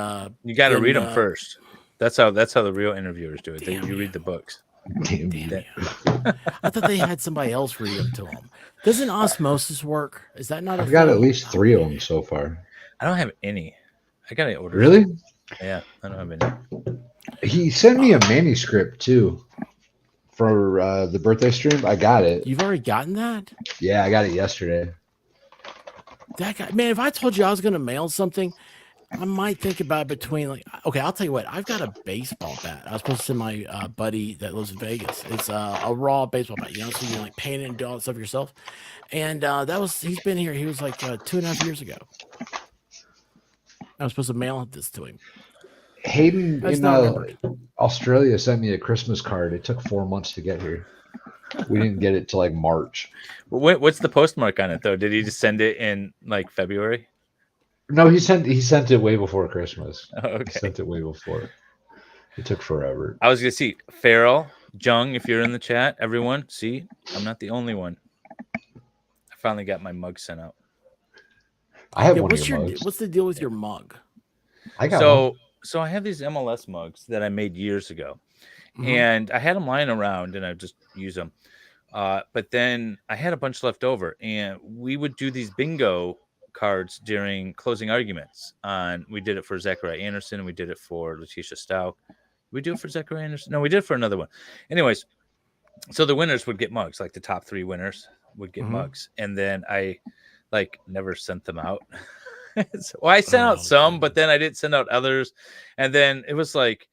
S3: you got to read them first. That's how the real interviewers do it. You read the books.
S1: Damn. I thought they had somebody else read them to them. Doesn't osmosis work? Is that not?
S2: I've got at least 3 of them so far.
S3: I don't have any. I got to order.
S2: Really?
S3: Some. Yeah, I don't have any.
S2: He sent me a manuscript too for the birthday stream. I got it.
S1: You've already gotten that?
S2: Yeah, I got it yesterday.
S1: That guy, man. If I told you I was going to mail something, I might think about between like. Okay, I'll tell you what. I've got a baseball bat. I was supposed to send my buddy that lives in Vegas. It's a raw baseball bat. So you can like paint it and do all that stuff yourself. And he's been here. He was like 2.5 years ago. I was supposed to mail this to him.
S2: Hayden in Australia sent me a Christmas card. It took 4 months to get here. We didn't get it till like March.
S3: What's the postmark on it though? Did he just send it in like February?
S2: No, he sent it way before Christmas.
S3: Oh, okay.
S2: He sent it way before. It took forever.
S3: I was gonna see Farrell, Jung, if you're in the chat, everyone. See, I'm not the only one. I finally got my mug sent out.
S2: I have one of your mugs.
S1: What's the deal with your mug?
S2: I got one.
S3: So I have these MLS mugs that I made years ago, and I had them lying around, and I just use them. But then I had a bunch left over, and we would do these bingo cards during closing arguments. We did it for Zachariah Anderson, and we did it for Letitia Stout. We do it for Zachariah Anderson? No, we did it for another one. Anyways, so the winners would get mugs, like the top 3 winners would get mugs, and then I never sent them out. Well, I sent out some, but then I didn't send out others, and then it was like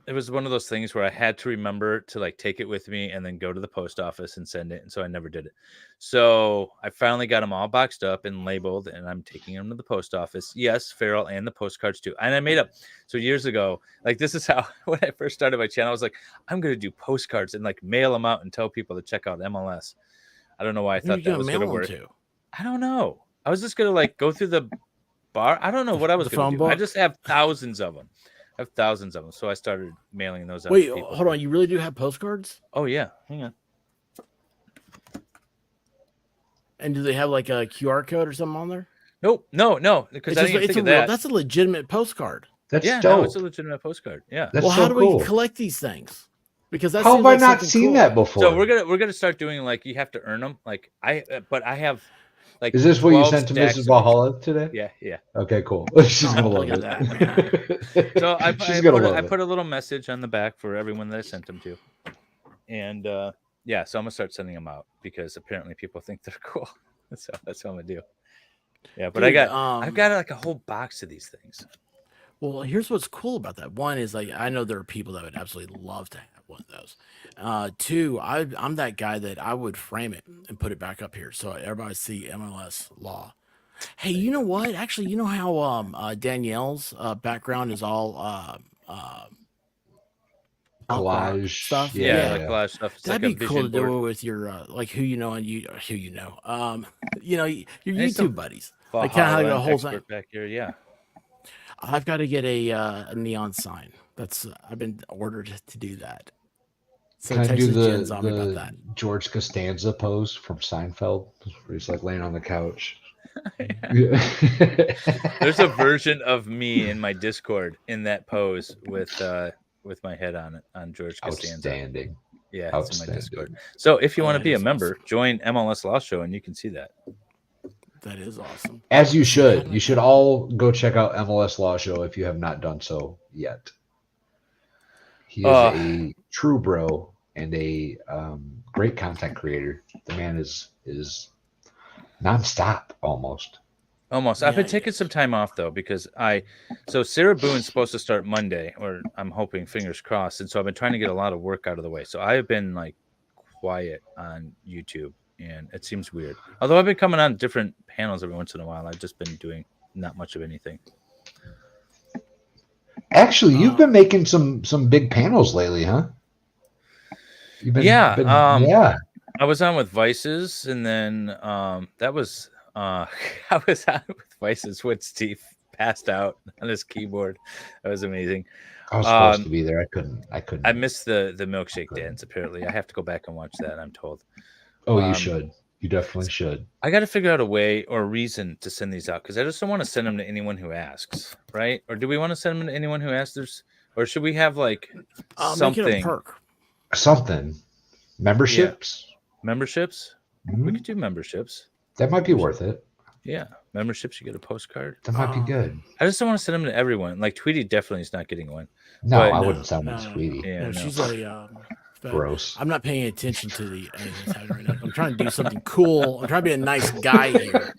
S3: it was one of those things where I had to remember to like take it with me and then go to the post office and send it. And so I never did it. So I finally got them all boxed up and labeled, and I'm taking them to the post office. Yes, Farrell, and the postcards too. And I made up. So years ago, like this is how, when I first started my channel, I was like, I'm going to do postcards and like mail them out and tell people to check out MLS. I don't know why I thought that was going to work. I don't know. I was just going to like go through the bar. I don't know what I was going to do. I just have thousands of them. I have thousands of them, so I started mailing those out.
S1: Wait, hold on. You really do have postcards?
S3: Oh yeah, hang on.
S1: And do they have like a QR code or something on there?
S3: Nope, no, because I didn't think of that.
S1: That's a legitimate postcard.
S2: That's dope.
S3: No, it's a legitimate postcard. Yeah.
S2: That's
S1: well, how do
S2: cool.
S1: we collect these things? Because that's
S2: how have I not seen that before?
S3: So we're gonna start doing like you have to earn them. Like I have. Like
S2: is this what you sent to Mrs. Valhalla today?
S3: Yeah.
S2: Okay, cool. She's gonna love
S3: it. So I put a little message on the back for everyone that I sent them to, and so I'm gonna start sending them out because apparently people think they're cool. So that's what I'm gonna do. Yeah, but dude, I've got like a whole box of these things.
S1: Well, here's what's cool about that. One is like I know there are people that would absolutely love to have one of those. 2, I'm that guy that I would frame it and put it back up here so everybody see MLS law. Hey, you know what? Actually, you know how Danielle's background is all
S2: collage
S1: stuff?
S3: Yeah, like collage stuff. It's
S1: that'd
S3: like
S1: be cool to do it with your like who you know and your YouTube buddies. Like kind of like the whole thing
S3: back here. Yeah.
S1: I've got to get a neon sign. I've been ordered to do that. So
S2: can I do
S1: the
S2: George Costanza pose from Seinfeld, where he's like laying on the couch?
S3: There's a version of me in my Discord in that pose with my head on it on George Costanza.
S2: Outstanding.
S3: Yeah, it's in my Discord. So if you want to be a member, join MLS Law Show and you can see that.
S1: That is awesome.
S2: As you should. You should all go check out MLS Law Show if you have not done so yet. He is a true bro and a great content creator. The man is nonstop almost.
S3: Almost. I've been taking some time off though because so Sarah Boone's supposed to start Monday, or I'm hoping, fingers crossed, and so I've been trying to get a lot of work out of the way. So I've been like quiet on YouTube, and it seems weird. Although I've been coming on different panels every once in a while, I've just been doing not much of anything.
S2: Actually, you've been making some big panels lately, huh? You've been,
S3: yeah. I was on with Vices, and then that was I was on with Vices when Steve passed out on his keyboard. That was amazing.
S2: I was supposed to be there. I couldn't.
S3: I missed the milkshake dance. Apparently, I have to go back and watch that. I'm told.
S2: Oh, you should. You definitely should.
S3: I got to figure out a way or a reason to send these out because I just don't want to send them to anyone who asks, right? Or do we want to send them to anyone who asks? Or should we have like something?
S1: Make it a perk.
S2: Something. Memberships.
S3: Yeah. Memberships.
S2: Mm-hmm.
S3: We could do memberships.
S2: That might be worth it.
S3: Yeah, memberships. You get a postcard.
S2: That might be good.
S3: I just don't want to send them to everyone. Like Tweety definitely is not getting one.
S2: No, I wouldn't send them to Tweety.
S3: Yeah,
S1: no, she's a
S2: gross.
S1: I'm not paying attention to the anything right now. I'm trying to do something cool. I'm trying to be a nice guy here.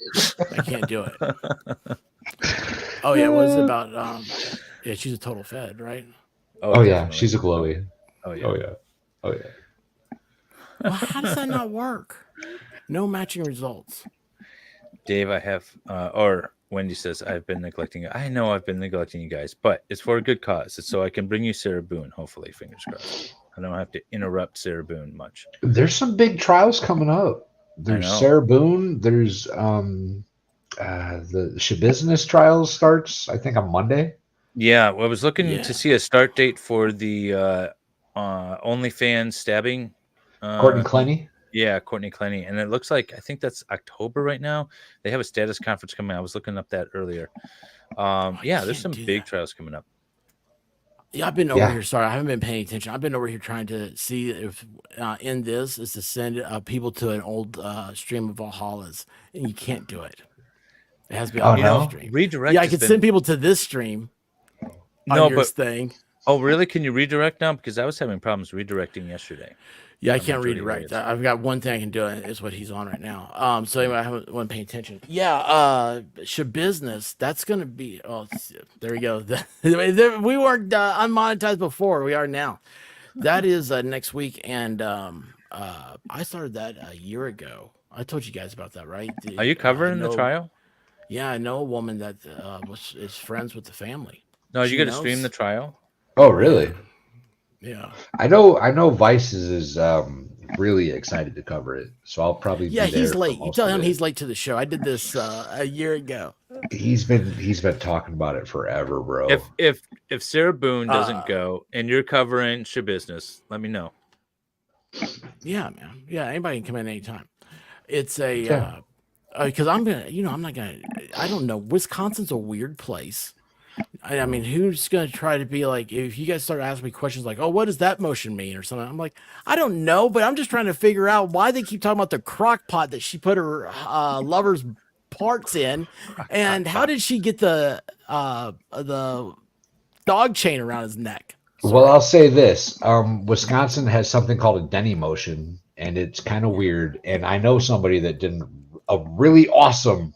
S1: I can't do it. Oh yeah, what is it about? Yeah, she's a total fed, right?
S2: Oh yeah, she's a glowy.
S3: Oh yeah.
S2: Oh yeah. Oh yeah.
S1: Well, how does that not work? No matching results.
S3: Dave, I have, or Wendy says, I've been neglecting. I know I've been neglecting you guys, but it's for a good cause. It's so I can bring you Sarah Boone, hopefully, fingers crossed. I don't have to interrupt Sarah Boone much.
S2: There's some big trials coming up. There's Sarah Boone. There's the Shabusiness trials starts, I think, on Monday.
S3: Yeah, well, I was looking to see a start date for the OnlyFans stabbing.
S2: Courtney Clenny.
S3: Yeah, Courtney Clenny. And it looks like, I think that's October right now. They have a status conference coming. I was looking up that earlier. There's some big trials coming up.
S1: Yeah, I've been over here. Sorry, I haven't been paying attention. I've been over here trying to see if in this is to send people to an old stream of Valhalla's, and you can't do it. It has to be on the stream.
S3: Redirect.
S1: Yeah, I could send people to this stream. On your thing.
S3: Oh, really? Can you redirect now? Because I was having problems redirecting yesterday.
S1: Yeah, I can't redirect. I've got one thing I can do, and it's what he's on right now. So anyway, I wasn't paying attention. Yeah, Shabusiness. That's gonna be. Oh, there we go. We weren't unmonetized before. We are now. That is next week, and I started that a year ago. I told you guys about that, right?
S3: Are you covering the trial?
S1: Yeah, I know a woman that is friends with the family.
S3: No, you got to stream the trial.
S2: Oh, really?
S1: Yeah,
S2: I know. Vices is really excited to cover it, so I'll probably be there.
S1: He's late. You tell him he's late to the show. I did this a year ago.
S2: He's been talking about it forever, bro.
S3: If Sarah Boone doesn't go and you're covering Shabusiness, let me know.
S1: Yeah, man. Yeah, anybody can come in anytime. It's a because I'm gonna. I'm not gonna. I don't know. Wisconsin's a weird place. I mean, who's going to try to be like, if you guys start asking me questions like, oh, what does that motion mean or something? I'm like, I don't know, but I'm just trying to figure out why they keep talking about the crock pot that she put her lover's parts in. And how did she get the dog chain around his neck? Sorry.
S2: Well, I'll say this. Wisconsin has something called a Denny motion, and it's kind of weird. And I know somebody that did a really awesome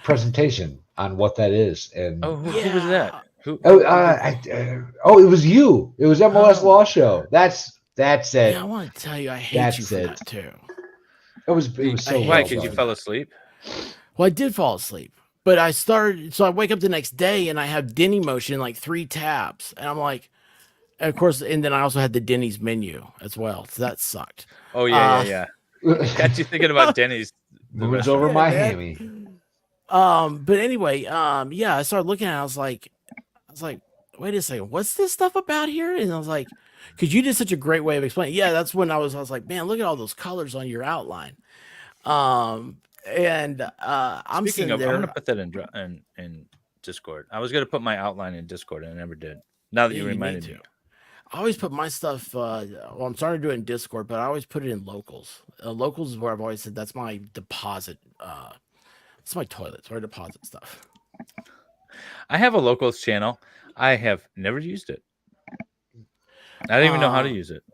S2: presentation on what that is. And
S3: who was that? Who?
S2: It was you. It was MLS Law Show. That's it.
S1: Yeah, I want to tell you, I hate you for that too.
S2: It was so.
S3: Why? Because you fell asleep.
S1: Well, I did fall asleep, but I wake up the next day and I have Denny motion, like 3 tabs, and I'm like, and of course, and then I also had the Denny's menu as well. So that sucked.
S3: Oh yeah. Got you thinking about Denny's.
S2: Moves over my hammy.
S1: But anyway, I started looking at it. I was like, wait a second, what's this stuff about here? And I was like, because you did such a great way of explaining. Yeah, that's when I was like, man, look at all those colors on your outline. I'm
S3: Speaking of,
S1: there.
S3: I'm gonna put that in Discord. I was gonna put my outline in Discord and I never did. Now that you reminded me.
S1: I always put my stuff. Well, I'm starting to do it in Discord, but I always put it in locals. Locals is where I've always said that's my deposit. It's my toilet. It's where I deposit stuff.
S3: I have a locals channel. I have never used it. I don't even know how to use it.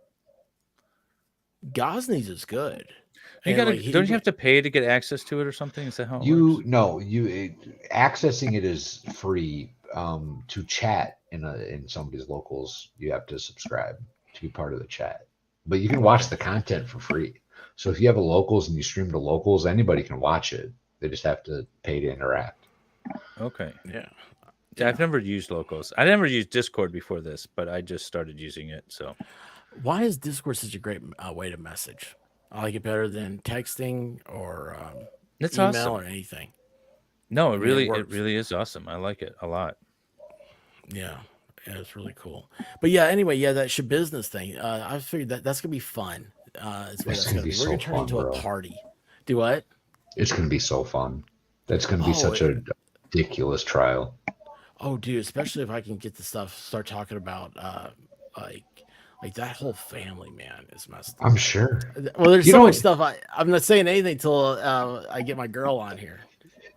S1: Gosney's is good.
S3: You
S1: And,
S3: gotta
S1: like,
S3: don't you have to pay to get access to it or something? Is that how it works?
S2: Accessing it is free. To chat in somebody's locals, you have to subscribe to be part of the chat. But you can watch the content for free. So if you have a locals and you stream to locals, anybody can watch it. They just have to pay to interact.
S3: Okay.
S1: Yeah.
S3: I've never used locals. I never used Discord before this, but I just started using it. So
S1: Why is Discord such a great way to message? I like it better than texting or
S3: it's
S1: email
S3: awesome.
S1: or anything.
S3: No, it
S1: mean, it
S3: really
S1: works.
S3: is awesome. I like it a lot.
S1: Yeah, it's really cool. But yeah, anyway, yeah, that should business thing. I figured that's gonna be fun. Is what
S2: It's
S1: that's
S2: gonna
S1: gonna
S2: be
S1: be. We're
S2: so
S1: gonna turn
S2: fun,
S1: into
S2: bro.
S1: a party. Do what?
S2: It's gonna be so fun. That's gonna be such a ridiculous trial.
S1: Oh, dude, especially if I can get the stuff, start talking about like that whole family, man, is messed up.
S2: I'm sure.
S1: Well, there's
S2: You
S1: so
S2: don't-
S1: much stuff. I'm not saying anything till I get my girl on here.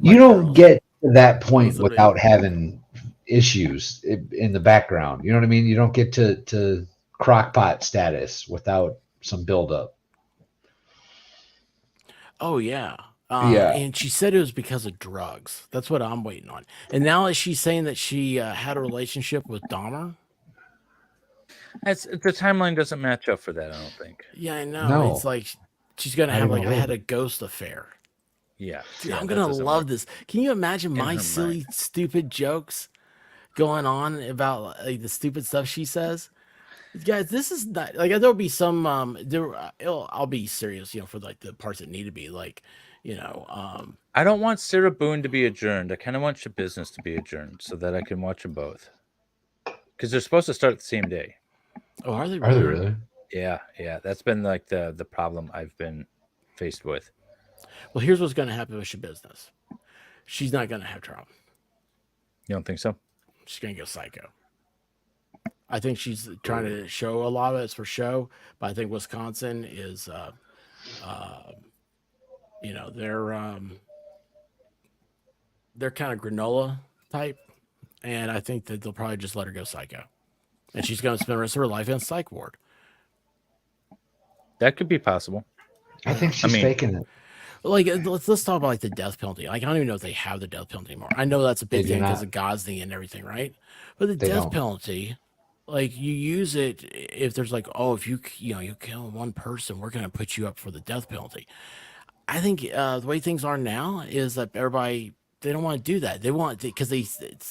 S2: You don't
S1: girls.
S2: get to that point
S1: Those would be-
S2: without having issues in the background. You know what I mean? You don't get to crockpot status without some buildup.
S1: Oh yeah.
S2: Yeah.
S1: And she said it was because of drugs. That's what I'm waiting on. And now is she saying that she had a relationship with Dahmer?
S3: The timeline doesn't match up for that. I don't think.
S1: Yeah, I know.
S2: No.
S1: It's like she's gonna
S2: Not
S1: have
S2: even
S1: like
S2: a
S1: I
S2: little
S1: had a
S2: bit.
S1: ghost affair.
S3: Yeah,
S1: Dude,
S3: yeah,
S1: I'm
S3: that
S1: gonna
S3: doesn't
S1: love
S3: work.
S1: this. Can you imagine
S3: In
S1: my
S3: her
S1: silly,
S3: mind.
S1: stupid jokes going on about like the stupid stuff she says? Guys, this is not like there'll be some I'll be serious, for like the parts that need to be like,
S3: I don't want Sarah Boone to be adjourned. I kind of want your business to be adjourned so that I can watch them both. Because they're supposed to start the same day.
S1: oh, are they
S2: Are they really?
S3: Yeah. That's been like the problem I've been faced with.
S1: Well, here's what's gonna happen with your business. She's not gonna have trouble.
S3: You don't think so?
S1: She's gonna go psycho. I think she's trying to show a lot of it's for show, but I think Wisconsin is, they're kind of granola type, and I think that they'll probably just let her go psycho, and she's going to spend the rest of her life in a psych ward.
S3: That could be possible.
S2: I think she's faking it.
S1: Like, let's talk about like the death penalty. Like, I don't even know if they have the death penalty anymore. I know that's a big
S2: They do
S1: thing because
S2: not.
S1: of Gosney and everything, right? But the
S2: They
S1: death
S2: don't.
S1: penalty, like, you use it if there's like, oh, if you kill one person, we're going to put you up for the death penalty. I think the way things are now is that everybody, they don't want to do that. They want because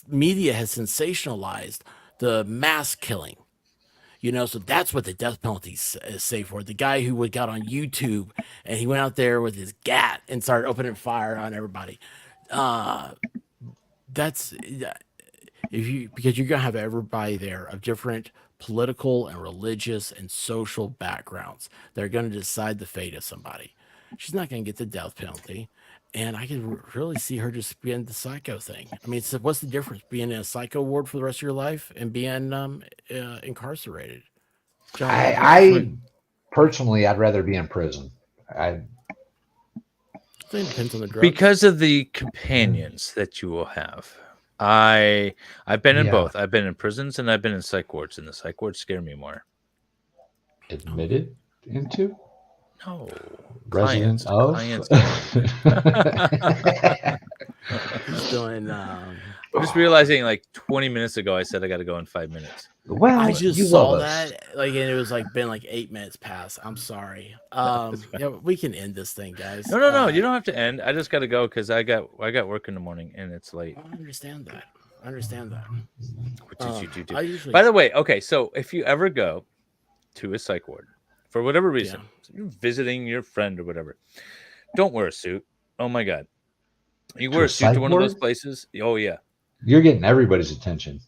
S1: media has sensationalized the mass killing. So that's what the death penalty is safe for. The guy who got on YouTube and he went out there with his gat and started opening fire on everybody. That's because you're gonna have everybody there of different political and religious and social backgrounds. They're gonna decide the fate of somebody. She's not gonna get the death penalty. And I can really see her just being the psycho thing. I mean, what's the difference being in a psycho ward for the rest of your life and being incarcerated? John,
S2: I personally, I'd rather be in prison.
S1: I think it depends on the drugs.
S3: Because of the companions that you will have. I've been in
S2: Yeah.
S3: both. I've been in prisons and I've been in psych wards, and the psych wards scare me more.
S2: Admitted into?
S3: No.
S2: Resident of?
S3: Clients.
S1: He's doing.
S3: I'm just realizing like 20 minutes ago, I said I got to go in 5 minutes.
S2: Well,
S1: I just
S2: you
S1: saw
S2: love us.
S1: that, like, and it was like been like 8 minutes past. I'm sorry. Yeah, we can end this thing, guys.
S3: No. You don't have to end. I just got to go because I got work in the morning and it's late.
S1: I understand that.
S3: What did you do?
S1: I usually.
S3: By the way, okay, so if you ever go to a psych ward for whatever reason, you're visiting your friend or whatever, don't wear a suit. Oh my God. You wear a suit
S2: psych
S3: to one of those
S2: ward?
S3: places. Oh yeah.
S2: You're getting everybody's attention.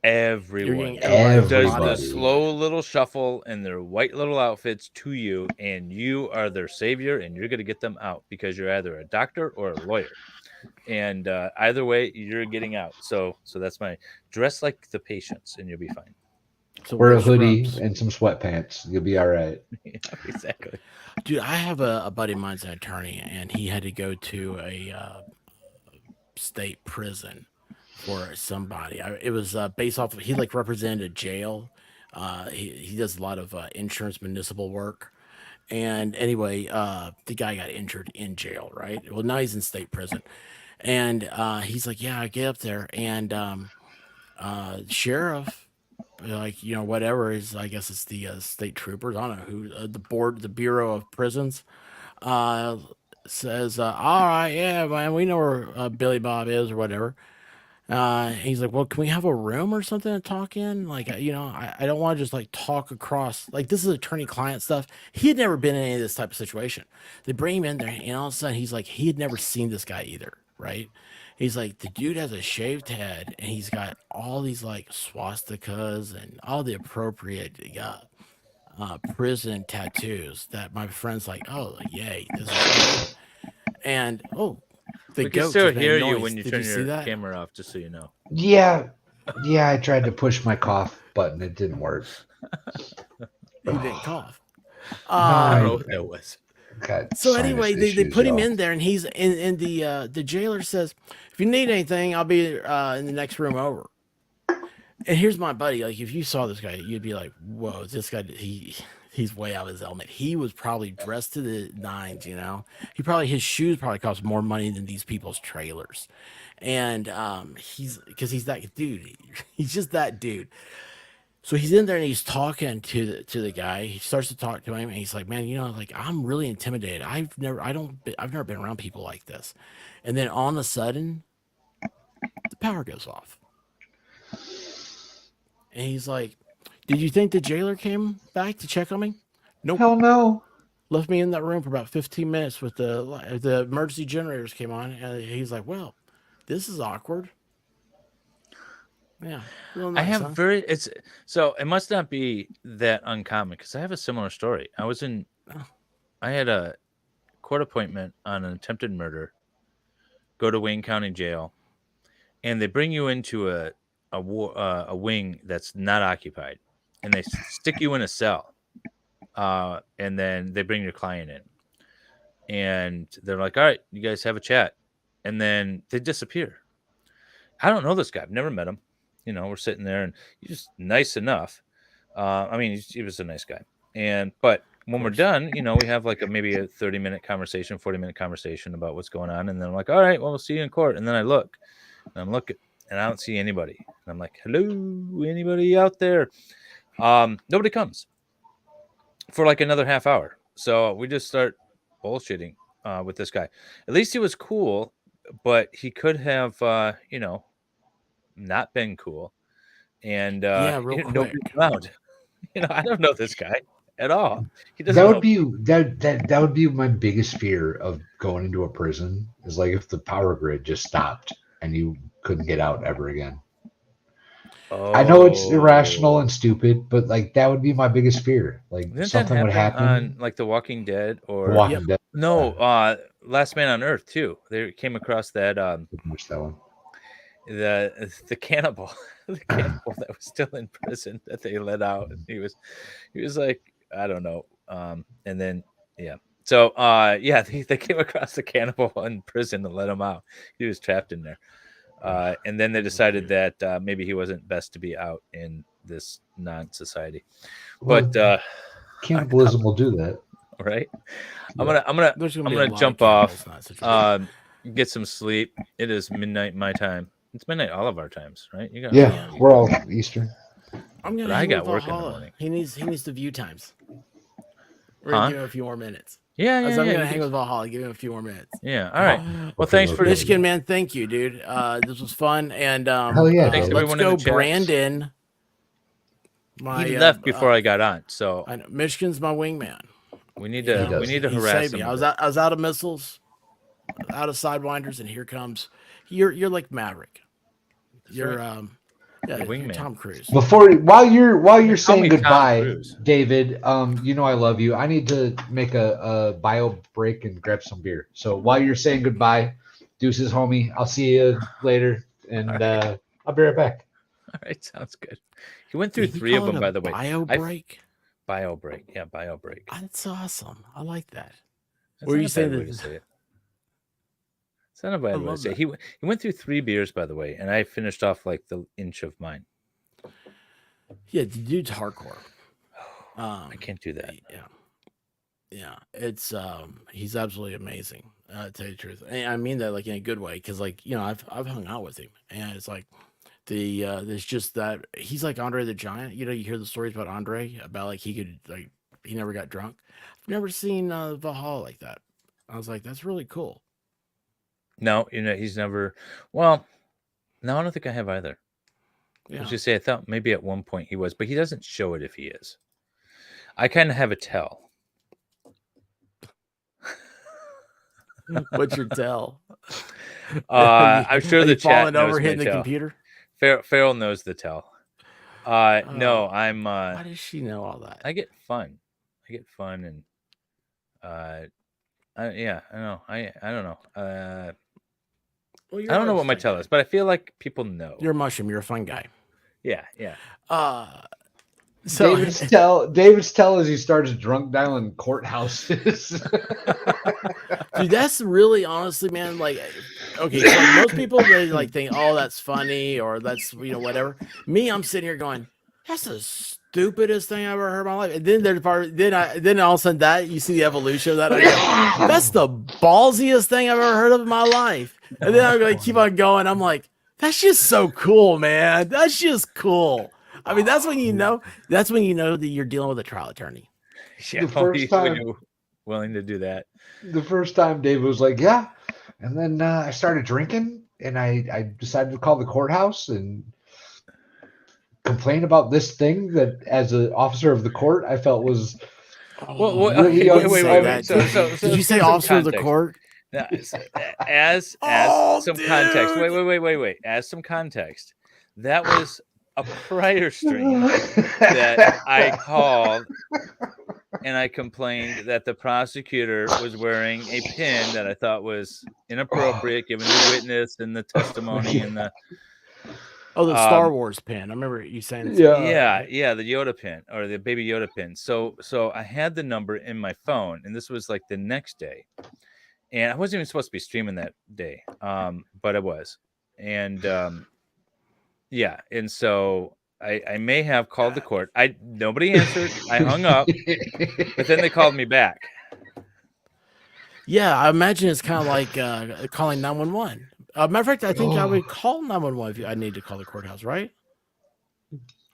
S3: Everyone
S1: getting
S3: does the
S2: everybody.
S3: slow little shuffle in their white little outfits to you, and you are their savior, and you're going to get them out because you're either a doctor or a lawyer, and either way, you're getting out. So that's my dress like the patients, and you'll be fine.
S1: So
S2: Wear a
S1: wear
S2: hoodie
S1: scrubs.
S2: and some sweatpants. You'll be all right.
S3: Yeah, exactly.
S1: Dude, I have a buddy of mine's an attorney, and he had to go to a state prison for somebody. It was based off of he like represented a jail. He does a lot of insurance municipal work. And anyway, the guy got injured in jail, right? Well, now he's in state prison. And he's like, yeah, I get up there. And sheriff, like, whatever is, I guess it's the state troopers. I don't know who, the Bureau of Prisons, uh, says, all right, yeah, man, we know where Billy Bob is or whatever. He's like, well, can we have a room or something to talk in? Like, I don't want to just like talk across. Like, this is attorney client stuff. He had never been in any of this type of situation. They bring him in there, and all of a sudden, he's like, he had never seen this guy either, right? He's like, the dude has a shaved head, and he's got all these like swastikas and all the appropriate prison tattoos that my friend's like, oh, yay, this is good. And the
S3: We can
S1: goat
S3: still
S1: just made
S3: hear you
S1: noise.
S3: when you
S1: Did
S3: turn
S1: see
S3: your
S1: that?
S3: camera off, just so you know.
S2: Yeah, I tried to push my cough button. It didn't work.
S1: He didn't cough.
S3: I don't know
S2: I
S3: what that was.
S2: got
S1: So
S2: sinus
S1: anyway, they
S2: issues,
S1: put him
S2: y'all.
S1: in there, and he's and the jailer says, if you need anything, I'll be in the next room over. And here's my buddy. Like, if you saw this guy, you'd be like, whoa, this guy, he's way out of his element. He was probably dressed to the nines, his shoes probably cost more money than these people's trailers. And he's that dude. He's just that dude. So he's in there and he's talking to the guy. He starts to talk to him, and he's like, man, like, I'm really intimidated. I've never been around people like this. And then all of a sudden, the power goes off. And he's like, did you think the jailer came back to check on me? Nope.
S2: Hell no.
S1: Left me in that room for about 15 minutes with the emergency generators came on. And he's like, well, this is awkward. Yeah. Real nice,
S3: I have
S1: huh?
S3: so it must not be that uncommon because I have a similar story. I had a court appointment on an attempted murder, go to Wayne County Jail, and they bring you into a wing that's not occupied, and they stick you in a cell, and then they bring your client in, and they're like, all right, you guys have a chat, and then they disappear. I don't know this guy. I've never met him. We're sitting there, and he's just nice enough. I mean, he was a nice guy. But when we're done, we have like maybe a 30-minute conversation, 40-minute conversation about what's going on. And then I'm like, all right, well, we'll see you in court. And then I look, and I'm looking, and I don't see anybody. And I'm like, hello, anybody out there? Nobody comes for like another half hour. So we just start bullshitting with this guy. At least he was cool, but he could have, not been cool. And
S1: Yeah, real
S3: nobody's
S1: quick.
S3: around. I don't know this guy at all. He doesn't
S2: That
S3: know.
S2: would be that would be my biggest fear of going into a prison is like if the power grid just stopped and you couldn't get out ever again. I know it's irrational and stupid, but like that would be my biggest fear. Like
S3: Didn't
S2: something
S3: that
S2: would
S3: happen
S2: happen.
S3: on like The Walking Dead or
S2: The Walking Dead.
S3: no, Last Man on Earth too. They came across that
S2: Watch that one.
S3: the cannibal, the cannibal that was still in prison that they let out. He was like, I don't know. And then yeah. So they came across the cannibal in prison and let him out. He was trapped in there. And then they decided that maybe he wasn't best to be out in this non-society.
S2: Well,
S3: But
S2: cannibalism will do that.
S3: right,
S2: Yeah.
S3: I'm
S1: There's
S3: gonna
S1: be a lot
S3: jump
S1: of cannibals
S3: off.
S1: in that situation.
S3: Get some sleep. It is midnight my time. It's midnight all of our times, right? You got
S2: Yeah, we're all Eastern.
S1: I'm gonna
S3: but I
S1: hang
S3: got
S1: with
S3: work in the
S1: Valhalla.
S3: morning.
S1: He needs the view times. We're
S3: Huh?
S1: gonna give him a few more minutes.
S3: Yeah,
S1: I'm
S3: yeah,
S1: gonna
S3: you
S1: hang
S3: can-
S1: with Valhalla. Give him a few more minutes.
S3: yeah. All right. Well,
S2: Okay,
S3: thanks for
S2: okay.
S1: Michigan, man. Thank you, dude. This was fun. And
S2: Hell yeah,
S3: Thanks,
S2: dude.
S1: let's
S3: everyone in
S1: go,
S3: the chat.
S1: Brandon.
S3: He left before I got on, so
S1: I know Michigan's my wingman.
S3: we need
S1: You
S3: to
S1: know,
S3: we need to
S1: he
S3: harass
S1: saved me.
S3: him.
S1: I was out of missiles, out of sidewinders, and here comes you're like Maverick. You're you're
S3: wingman.
S1: Tom Cruise.
S2: While you're
S3: Call
S2: saying
S3: me Tom
S2: goodbye,
S3: Cruise.
S2: David, I love you. I need to make a bio break and grab some beer. So while you're saying goodbye, deuces, homie. I'll see you later, and I'll be right back.
S3: right, sounds good. He went through
S1: Did he
S3: 3 of
S1: call it
S3: them,
S1: a
S3: by the way.
S1: bio break.
S3: Bio break. Yeah, bio break.
S1: That's awesome. I like that.
S3: That's
S1: Were
S3: not
S1: you
S3: a
S1: saying
S3: bad way to
S1: that?
S3: say it. It's not a
S1: I
S3: bad way to
S1: love
S3: say it.
S1: that.
S3: He went through 3 beers, by the way, and I finished off like the inch of mine.
S1: Yeah, the dude's hardcore.
S3: I can't do that.
S1: Yeah, it's he's absolutely amazing. To tell you the truth, and I mean that like in a good way, because like I've hung out with him, and it's like there's just that he's like Andre the Giant. You hear the stories about Andre about like he never got drunk. I've never seen Valhalla like that. I was like, that's really cool.
S3: No, he's never. Well, no, I don't think I have either. I
S1: Yeah,
S3: was just say I thought maybe at one point he was, but he doesn't show it if he is. I kind of have a tell.
S1: what's your tell?
S3: I'm sure
S1: Are
S3: the
S1: you
S3: chat
S1: falling
S3: knows
S1: over
S3: my
S1: hitting the
S3: tell.
S1: computer?
S3: Farrell knows the tell. No, I'm.
S1: Why does she know all that?
S3: I get fun. And yeah, I know. I don't know.
S1: Well,
S3: I don't know
S1: always
S3: what my
S1: fun
S3: tell
S1: guy.
S3: is, but I feel like people know.
S1: You're a mushroom. You're a fun guy.
S3: Yeah.
S1: So
S2: David's tell is he starts drunk dialing courthouses.
S1: dude, that's really honestly, man. Like, okay, so like, most people they like think, oh, that's funny or that's whatever. Me, I'm sitting here going, that's the stupidest thing I've ever heard in my life. And then there's then all of a sudden that you see the evolution of that. I go, that's the ballsiest thing I've ever heard of in my life. And then I'm going to keep on going. I'm like, that's just so cool, man. That's just cool. I mean, that's when you know. That's when you know that you're dealing with a trial attorney.
S3: Yeah,
S2: The first
S3: when
S2: time-
S3: you're willing to do that.
S2: The first time David was like, yeah. And then I started drinking and I decided to call the courthouse and complain about this thing that as an officer of the court, I felt was
S3: Well,
S2: really
S3: okay,
S2: unsafe.
S3: So
S1: Did you say
S3: give some
S1: officer of the
S3: context.
S1: court?
S3: Now, as
S1: Oh,
S3: some context.
S1: dude.
S3: Wait. As some context, that was a prior stream that I called and I complained that the prosecutor was wearing a pin that I thought was inappropriate given the witness and the testimony and the
S1: Oh, the Star Wars pin. I remember you saying.
S2: Yeah.
S3: the Yoda pin or the baby Yoda pin. So I had the number in my phone, and this was like the next day, and I wasn't even supposed to be streaming that day, but I was, and yeah, and so I may have called the court. Nobody answered. I hung up, but then they called me back.
S1: Yeah, I imagine it's kind of like calling 911. Matter of fact, I think I would call 911 if I need to call the courthouse, right?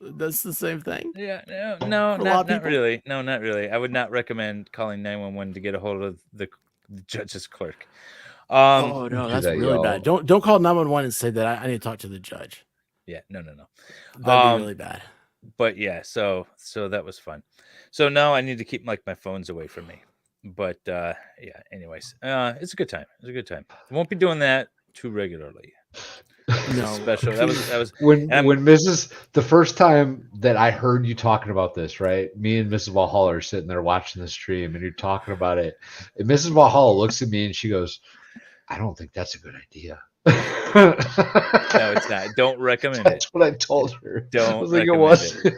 S1: That's the same thing.
S3: Yeah, no,
S1: For a lot of
S3: not
S1: people?
S3: really. No, not really. I would not recommend calling 911 to get a hold of the judge's clerk.
S1: Oh no,
S2: do
S1: that's
S2: that,
S1: really
S2: y'all.
S1: bad. Don't call 911 and say that I need to talk to the judge.
S3: Yeah, no.
S1: That'd be really bad.
S3: But yeah, so that was fun. So now I need to keep like my phones away from me. But yeah, anyways, it's a good time. I won't be doing that too regularly.
S1: No,
S3: Special. That was
S2: when
S3: and
S2: the first time that I heard you talking about this, right? Me and Mrs. Valhalla are sitting there watching the stream, and you're talking about it. And Mrs. Valhalla looks at me and she goes, "I don't think that's a good idea."
S3: No, it's not. Don't recommend it.
S2: That's what I told her.
S3: Don't
S2: I was like, it
S3: recommend
S2: wasn't.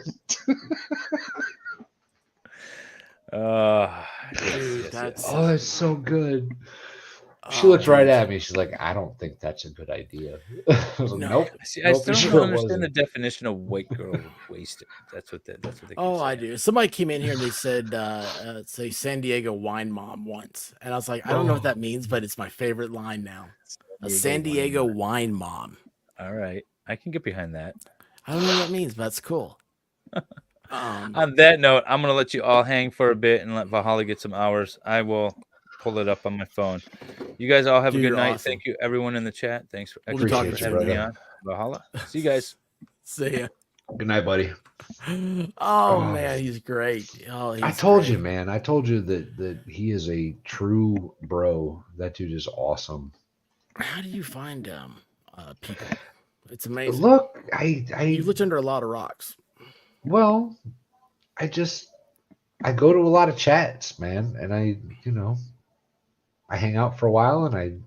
S1: Dude, that's
S2: Oh, that's so good. She
S1: oh,
S2: looked right
S1: dude.
S2: at me. She's like, "I don't think that's a good idea." I was like,
S1: No.
S2: "Nope."
S3: See, I
S2: Nope,
S3: still
S2: sure
S3: don't
S2: it
S3: understand the
S2: wasn't.
S3: definition of white girl wasted. That's what they keep
S1: Oh, I
S3: saying.
S1: do. Somebody came in here and they said, say San Diego wine mom once. And I was like, I don't know what that means, but it's my favorite line now. A San Diego wine mom.
S3: All right, I can get behind that.
S1: I don't know what that means, but that's cool.
S3: On that note, I'm going to let you all hang for a bit and let Valhalla get some hours. I will pull it up on my phone. You guys all have
S1: Dude,
S3: a good
S1: you're
S3: night.
S1: awesome.
S3: Thank you, everyone in the chat. Thanks for
S1: We'll be talking
S2: Appreciate
S1: to
S2: you,
S1: you,
S3: having me
S2: brother.
S3: on. Valhalla. See you guys.
S1: See ya.
S2: Good night, buddy.
S1: Oh, man, he's great. Oh,
S2: I told you, man. I told you that he is a true bro. That dude is awesome.
S1: How do you find people? It's amazing.
S2: Look,
S1: You've lived under a lot of rocks.
S2: well, I go to a lot of chats, man, and I hang out for a while, and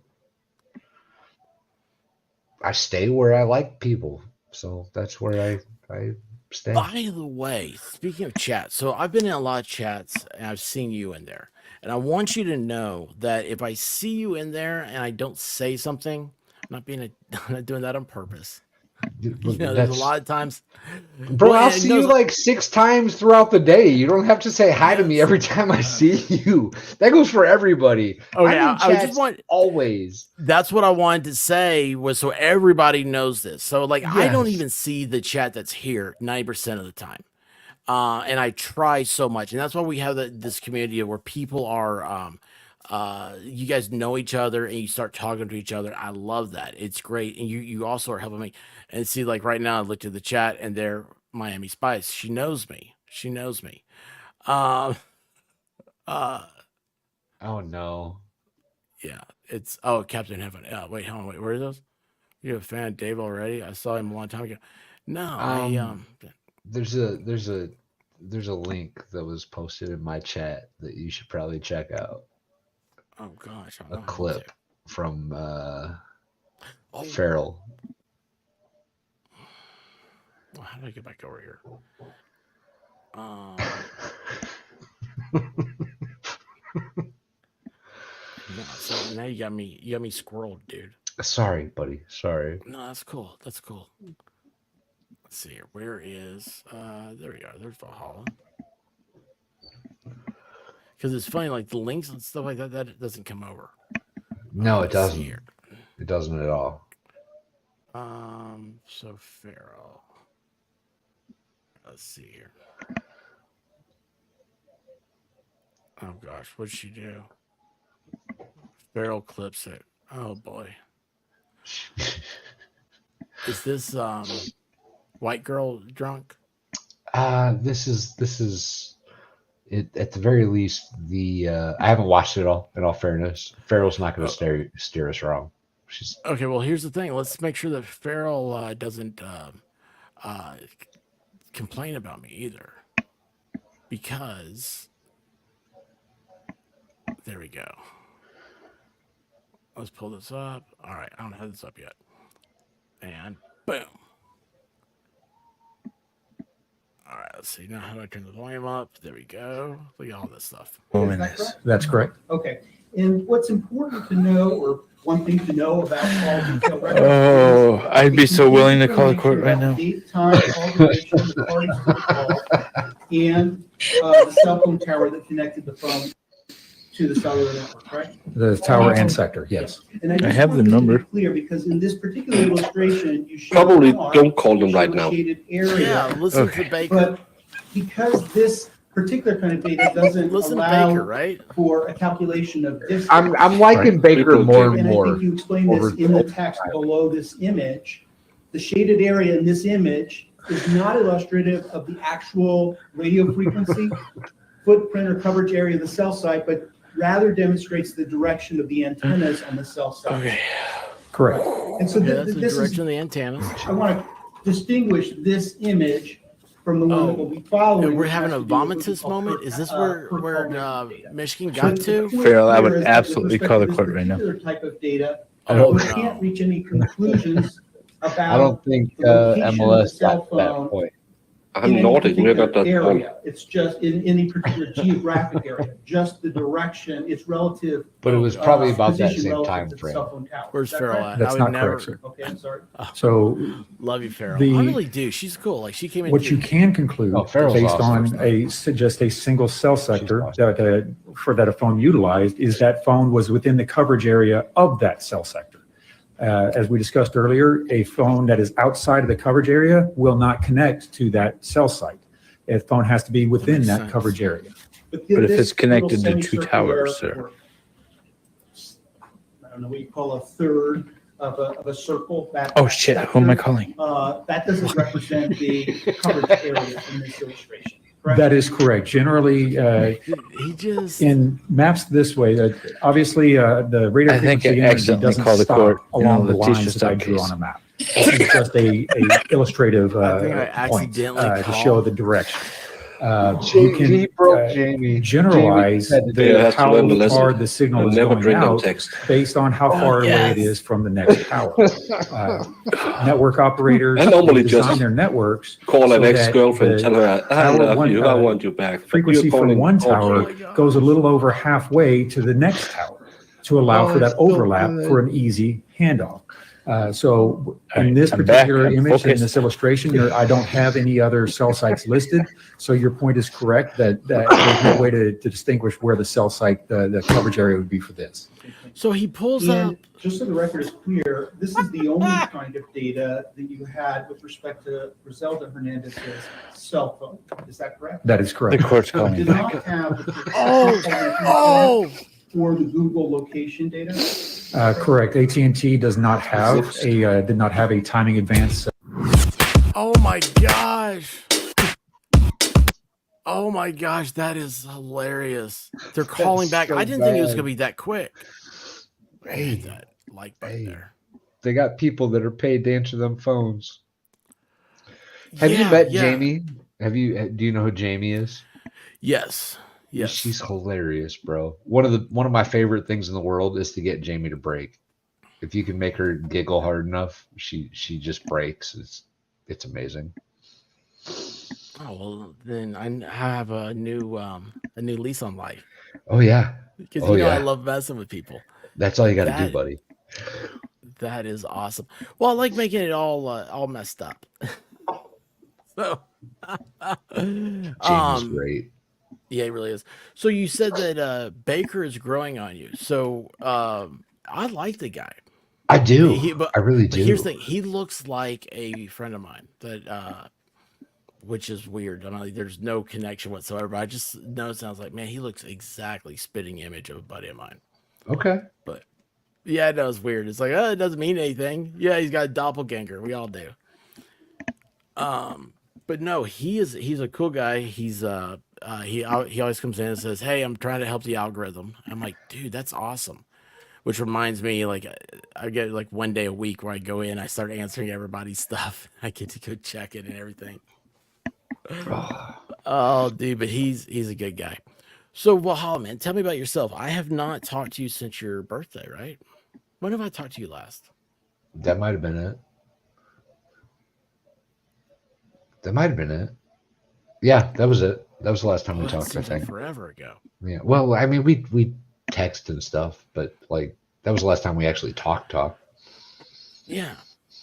S2: I stay where I like people. So that's where I stay.
S1: By the way, speaking of chat, so I've been in a lot of chats and I've seen you in there. And I want you to know that if I see you in there and I don't say something, I'm not being I'm not doing that on purpose. You know, there's a lot of times,
S2: Bro,
S1: well,
S2: I'll
S1: and
S2: see
S1: no,
S2: you like 6 times throughout the day. You don't have to say hi to me
S1: Yes.
S2: every time I see you. That goes for everybody.
S1: Okay,
S2: I'm in
S1: I just
S2: chats
S1: want
S2: always.
S1: that's what I wanted to say was so everybody knows this. So like I don't
S2: Yes.
S1: even see the chat that's here 90% of the time. And I try so much, and that's why we have this community where people are, you guys know each other and you start talking to each other. I love that. It's great, and you also are helping me. And see, like right now, I looked at the chat, and there, Miami Spice. She knows me. She knows me. Um, uh,
S2: Oh no.
S1: yeah, it's Captain Heaven. Wait, hold on, wait, where are those? You a fan of Dave already? I saw him a long time ago. No,
S2: There's a link that was posted in my chat that you should probably check out.
S1: oh gosh, I don't
S2: A
S1: know how
S2: clip
S1: to.
S2: from
S1: Oh,
S2: Farrell.
S1: well, how do I get back over here? No, so now you got me squirreled, dude.
S2: Sorry, buddy. Sorry.
S1: No, that's cool. That's cool. Let's see here. Where is there we are. There's Valhalla. Because it's funny, like the links and stuff like that, that doesn't come over.
S2: No, it
S1: Let's see
S2: doesn't.
S1: here.
S2: It doesn't at all.
S1: So Pharaoh. Let's see here. Oh gosh, what did she do? Pharaoh clips it. Oh boy. Is this white girl drunk?
S2: This is it at the very least the I haven't watched it all, in all fairness. Farrell's not gonna steer us wrong. She's
S1: Okay, well here's the thing. Let's make sure that Pharaoh doesn't complain about me either. Because there we go. Let's pull this up. All right, I don't have this up yet. And boom. All right, let's see. Now how do I turn the volume up? There we go. Look at all this stuff.
S4: That's correct.
S6: Okay. And what's important to know, or one thing to know about all detail records.
S3: Oh, I'd be so willing to call the court right now.
S6: Date, time, call duration, the parties to the call, and the cell phone tower that connected the phone to the cellular network, right?
S4: The tower and sector, yes.
S6: And
S3: I
S6: just
S3: have the
S6: want to be
S3: number.
S6: Clear, because in this particular illustration, you show
S7: Probably
S6: a bar,
S7: don't call them
S6: you show
S7: right
S6: a
S7: now.
S6: shaded area,
S1: Yeah, listen
S3: Okay.
S1: to Baker.
S6: but because this particular kind of data doesn't
S1: Listen to
S6: allow
S1: Baker, right?
S6: for a calculation of distance.
S2: I'm liking Baker
S7: People
S2: more
S7: do.
S2: and
S6: And I
S2: more.
S6: think you explained this
S2: over-
S6: in the text below this image. The shaded area in this image is not illustrative of the actual radio frequency, footprint, or coverage area of the cell site, but rather demonstrates the direction of the antennas on the cell site.
S3: Okay.
S4: Correct.
S6: And so
S1: Yeah, that's the
S6: this is,
S1: direction of the antennas.
S6: I want to distinguish this image from the one that will be
S1: And
S6: following.
S1: we're
S6: which
S1: having
S6: has
S1: a
S6: to do with what we
S1: vomitous
S6: call
S1: moment.
S6: per-
S1: Is this
S6: per
S1: where
S6: call data.
S1: Michigan
S6: So
S1: got
S6: the
S1: to?
S6: point
S3: Farrell, I would
S6: here is that with
S3: absolutely
S6: respect
S3: call
S6: to
S3: the
S6: this
S3: court right now.
S6: particular type of data,
S1: Oh,
S6: we
S1: no.
S6: can't reach any conclusions about
S2: I don't think
S6: the location of the
S2: MLS
S6: cell
S2: got to that
S6: phone
S2: point.
S6: in
S7: I'm
S6: any
S7: nodding. We're
S6: particular
S7: at that point.
S6: area. It's just in any particular geographic area, just the direction, it's relative.
S2: But it was probably about that
S6: position
S2: same
S6: relative
S2: time
S6: to the
S2: frame.
S6: cell phone tower.
S1: Where's
S6: Is that
S1: Farrell
S6: correct?
S1: at?
S4: That's
S1: I would
S4: not
S1: never.
S4: correct, sir.
S6: Okay, I'm sorry.
S4: So
S1: Love you, Farrell.
S4: The-
S1: I really do. She's cool. Like she came in.
S4: what
S1: too.
S4: you can conclude
S2: Oh, Farrell's
S4: based
S2: awesome.
S4: on just a single cell sector that for a phone utilized is that phone was within the coverage area of that cell sector. As we discussed earlier, a phone that is outside of the coverage area will not connect to that cell site. A phone has to be within
S1: makes
S4: that
S1: sense.
S4: coverage area.
S3: But if
S6: this
S3: it's connected
S6: little
S3: to two
S6: semicircular,
S3: towers, sir.
S6: or, I don't know what you call a third of a circle.
S3: Oh shit! Who am I calling?
S6: That doesn't represent the coverage area in this illustration, correct?
S4: That is correct. Generally,
S1: He just.
S4: in maps this way, that obviously the radio
S3: I think
S4: frequency
S3: I
S4: energy
S3: accidentally
S4: doesn't
S3: called the
S4: stop
S3: court in
S4: along the
S3: Letitia's
S4: lines that I
S3: dog
S4: drew
S3: case.
S4: on a map. It's just a illustrative
S1: I think I
S4: point
S1: accidentally
S4: to show
S1: called-
S4: the direction. You can
S2: He broke Jamie.
S4: generalize
S2: Jamie
S7: Yeah,
S4: the,
S7: has to
S4: how
S7: learn the lesson
S4: far the signal
S7: and
S4: is
S7: never
S4: going
S7: bring them
S4: out
S7: text.
S4: based on how far away it
S1: yes.
S4: is from the next tower. Network operators
S7: I normally
S4: design
S7: just
S4: their networks
S7: Call an
S4: so that
S7: ex-girlfriend,
S4: the
S7: tell her, I
S4: tower
S7: love
S4: one,
S7: you, I want you back. But
S4: frequency
S7: you're
S4: from
S7: calling
S4: one
S7: all
S4: tower
S7: day.
S4: goes a little over halfway to the next tower to allow for that
S2: it's so
S4: overlap
S2: good.
S4: for an easy handoff. So in
S3: Alright,
S4: this
S3: I'm back.
S4: particular
S3: I'm
S4: image, in
S3: focused.
S4: this illustration, I don't have any other cell sites listed. So your point is correct that there's no way to distinguish where the cell site, the coverage area would be for this.
S1: So he pulls up.
S6: And just so the record is clear, this is the only kind of data that you had with respect to Griselda Hernandez's cell phone. Is that correct?
S4: That is
S3: The
S4: correct.
S3: court's
S6: So it
S3: calling
S6: did
S3: back.
S6: not have the
S1: Oh,
S6: for the Google location data.
S4: Correct. AT&T does not have did not have a timing advance.
S1: oh my gosh. Oh my gosh, that is hilarious. They're calling back.
S2: so
S1: I didn't think it was
S2: bad.
S1: gonna be that quick.
S2: Hey,
S1: Hit that like button
S2: hey.
S1: there.
S2: They got people that are paid to answer them phones. Have you
S1: Yeah,
S2: met
S1: yeah.
S2: Jamie? Do you know who Jamie is?
S1: Yes. Yes.
S2: She's hilarious, bro. One of my favorite things in the world is to get Jamie to break. If you can make her giggle hard enough, she just breaks. It's amazing.
S1: Oh well, then I have a new lease on life
S2: Oh yeah.
S1: because
S2: Oh,
S1: you know I
S2: yeah.
S1: love messing with people.
S2: That's all you got to do,
S1: That-
S2: buddy.
S1: That is awesome. Well, I like making it all messed up. So,
S2: Jamie's great.
S1: yeah, it really is. So you said that Baker is growing on you. So I like the guy.
S2: I do.
S1: But
S2: I really
S1: But
S2: do.
S1: here's the thing: he looks like a friend of mine that, which is weird. I mean, there's no connection whatsoever. But I just noticed, I was like, man, he looks exactly spitting image of a buddy of mine.
S2: Okay.
S1: But yeah, that was weird. It's like, oh, it doesn't mean anything. Yeah, he's got a doppelganger. We all do. But no, he's a cool guy. He always comes in and says, "Hey, I'm trying to help the algorithm." I'm like, dude, that's awesome. Which reminds me, like, I get like one day a week where I go in, I start answering everybody's stuff. I get to go check it and everything. Oh, dude, but he's a good guy. So, Valhalla, man, tell me about yourself. I have not talked to you since your birthday, right? When have I talked to you last?
S2: That might have been it. That might have been it. Yeah, that was it. That was the last time we
S1: That
S2: talked, I
S1: seems like
S2: think.
S1: forever ago.
S2: Yeah. Well, I mean, we text and stuff, but like that was the last time we actually talked.
S1: Yeah.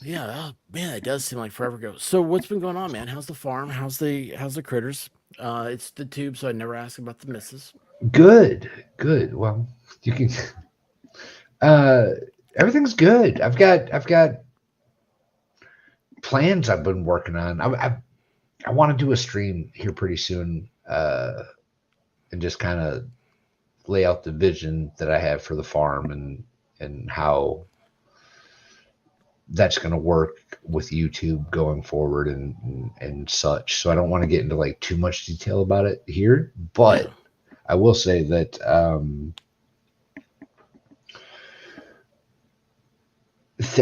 S1: Yeah. Oh, man, it does seem like forever ago. So what's been going on, man? How's the farm? How's the critters? It's the tube, so I never ask about the misses.
S2: Good. Well, you can. Everything's good. I've got plans I've been working on. I want to do a stream here pretty soon, and just kind of lay out the vision that I have for the farm and how that's going to work with YouTube going forward and such. So I don't want to get into like too much detail about it here, but
S1: Yeah.
S2: I will say that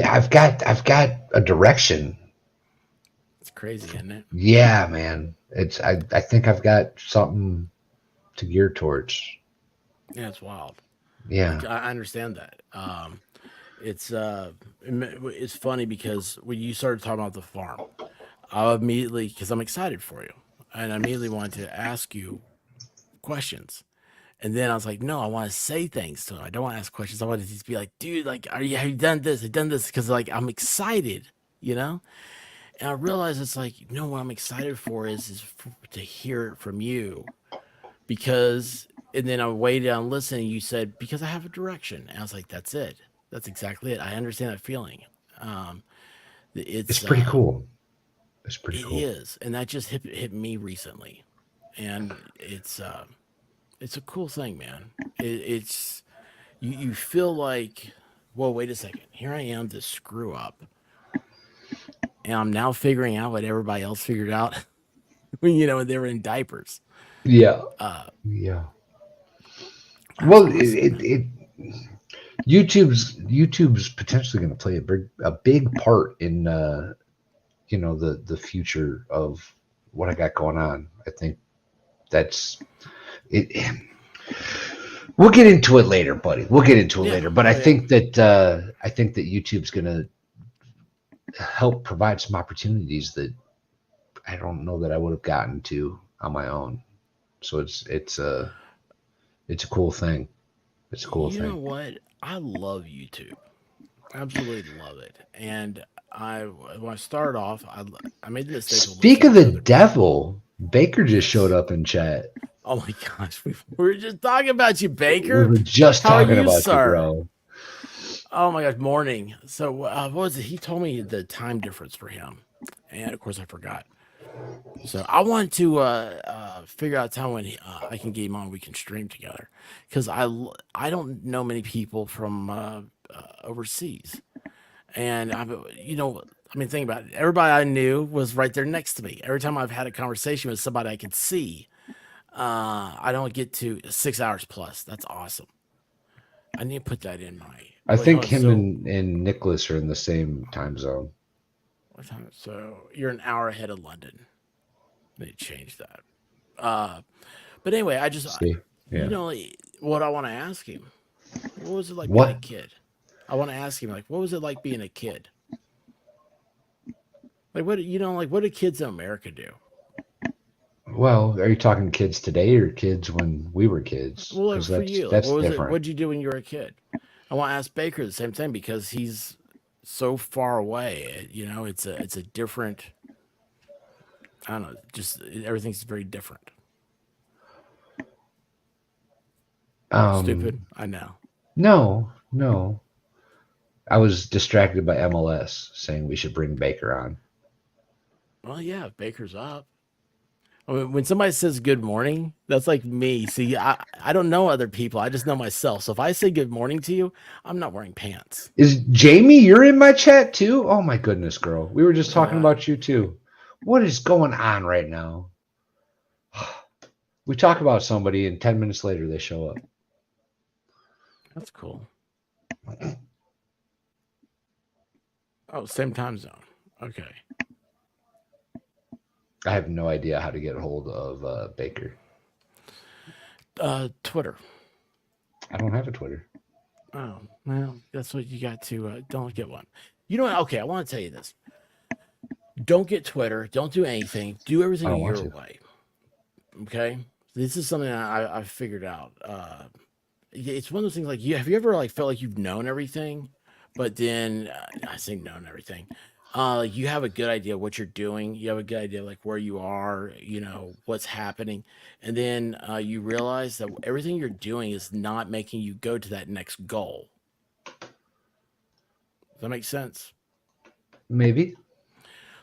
S2: I've got a direction.
S1: It's crazy, isn't it?
S2: Yeah, man. I think I've got something to gear towards.
S1: Yeah, it's wild.
S2: Yeah.
S1: Like, I understand that. It's funny because when you started talking about the farm, I immediately, because I'm excited for you, and I immediately wanted to ask you questions. And then I was like, no, I want to say things to him. I don't want to ask questions. I want to just be like, dude, like, have you done this? Have you done this? Because like I'm excited, you know? And I realized it's like, no, what I'm excited for is to hear it from you. Because, and then I waited on listening. You said, because I have a direction. And I was like, that's it. That's exactly it. I understand that feeling.
S2: It's pretty cool. It's pretty
S1: It
S2: cool.
S1: is. And that just hit me recently. And it's a cool thing, man. It's you feel like, well, wait a second. Here I am, this screw up. And I'm now figuring out what everybody else figured out when they were in diapers.
S2: Yeah. Yeah. Well, YouTube's potentially going to play a big part in the future of what I got going on. I think that's it. We'll get into it later, buddy. We'll get into it later. But I think that YouTube's gonna help provide some opportunities that I don't know that I would have gotten to on my own. So it's a cool thing. It's a cool thing.
S1: You know what? I love YouTube. Absolutely love it. And when I started off, I made the mistake.
S2: Speak of the devil, Baker just showed up in chat.
S1: Oh my gosh, we were just talking about you, Baker.
S2: We were just
S1: How are
S2: talking
S1: you,
S2: about
S1: sir?
S2: you, bro.
S1: Oh my gosh, morning. So what was it? He told me the time difference for him, and of course I forgot. So I want to figure out a time when I can get him on. We can stream together because I don't know many people from overseas, and think about it. Everybody I knew was right there next to me. Every time I've had a conversation with somebody I could see, I don't get to 6 hours plus. That's awesome. I need to put that in my.
S2: I think him and Nicholas are in the same time zone.
S1: What time? So you're an hour ahead of London. They changed that. But anyway, I just what I want to ask him. What was it like being a kid? I want to ask him what was it like being a kid? What do kids in America do?
S2: Well, are you talking kids today or kids when we were kids?
S1: Well, for you,
S2: that's
S1: what was
S2: different.
S1: What did you do when you were a kid? I want to ask Baker the same thing because he's so far away. It's a different. I don't know. Just everything's very different. Stupid. I know.
S2: No. I was distracted by MLS saying we should bring Baker on.
S1: Well, yeah, Baker's up. I mean, when somebody says good morning, that's like me. See, I don't know other people. I just know myself. So if I say good morning to you, I'm not wearing pants.
S2: Is Jamie, you're in my chat too? Oh my goodness, girl. We were just talking about you too. What is going on right now? We talk about somebody and 10 minutes later they show up.
S1: That's cool. Oh, same time zone. Okay.
S2: I have no idea how to get a hold of Baker.
S1: Twitter.
S2: I don't have a Twitter.
S1: Oh, well, that's what you got to. Don't get one. You know what? Okay, I want to tell you this. Don't get Twitter. Don't do anything. Do everything your way. Okay? This is something I've figured out. It's one of those things have you ever felt like you've known everything, but then I say known everything. You have a good idea what you're doing. You have a good idea where you are, what's happening. And then you realize that everything you're doing is not making you go to that next goal. Does that make sense?
S2: Maybe.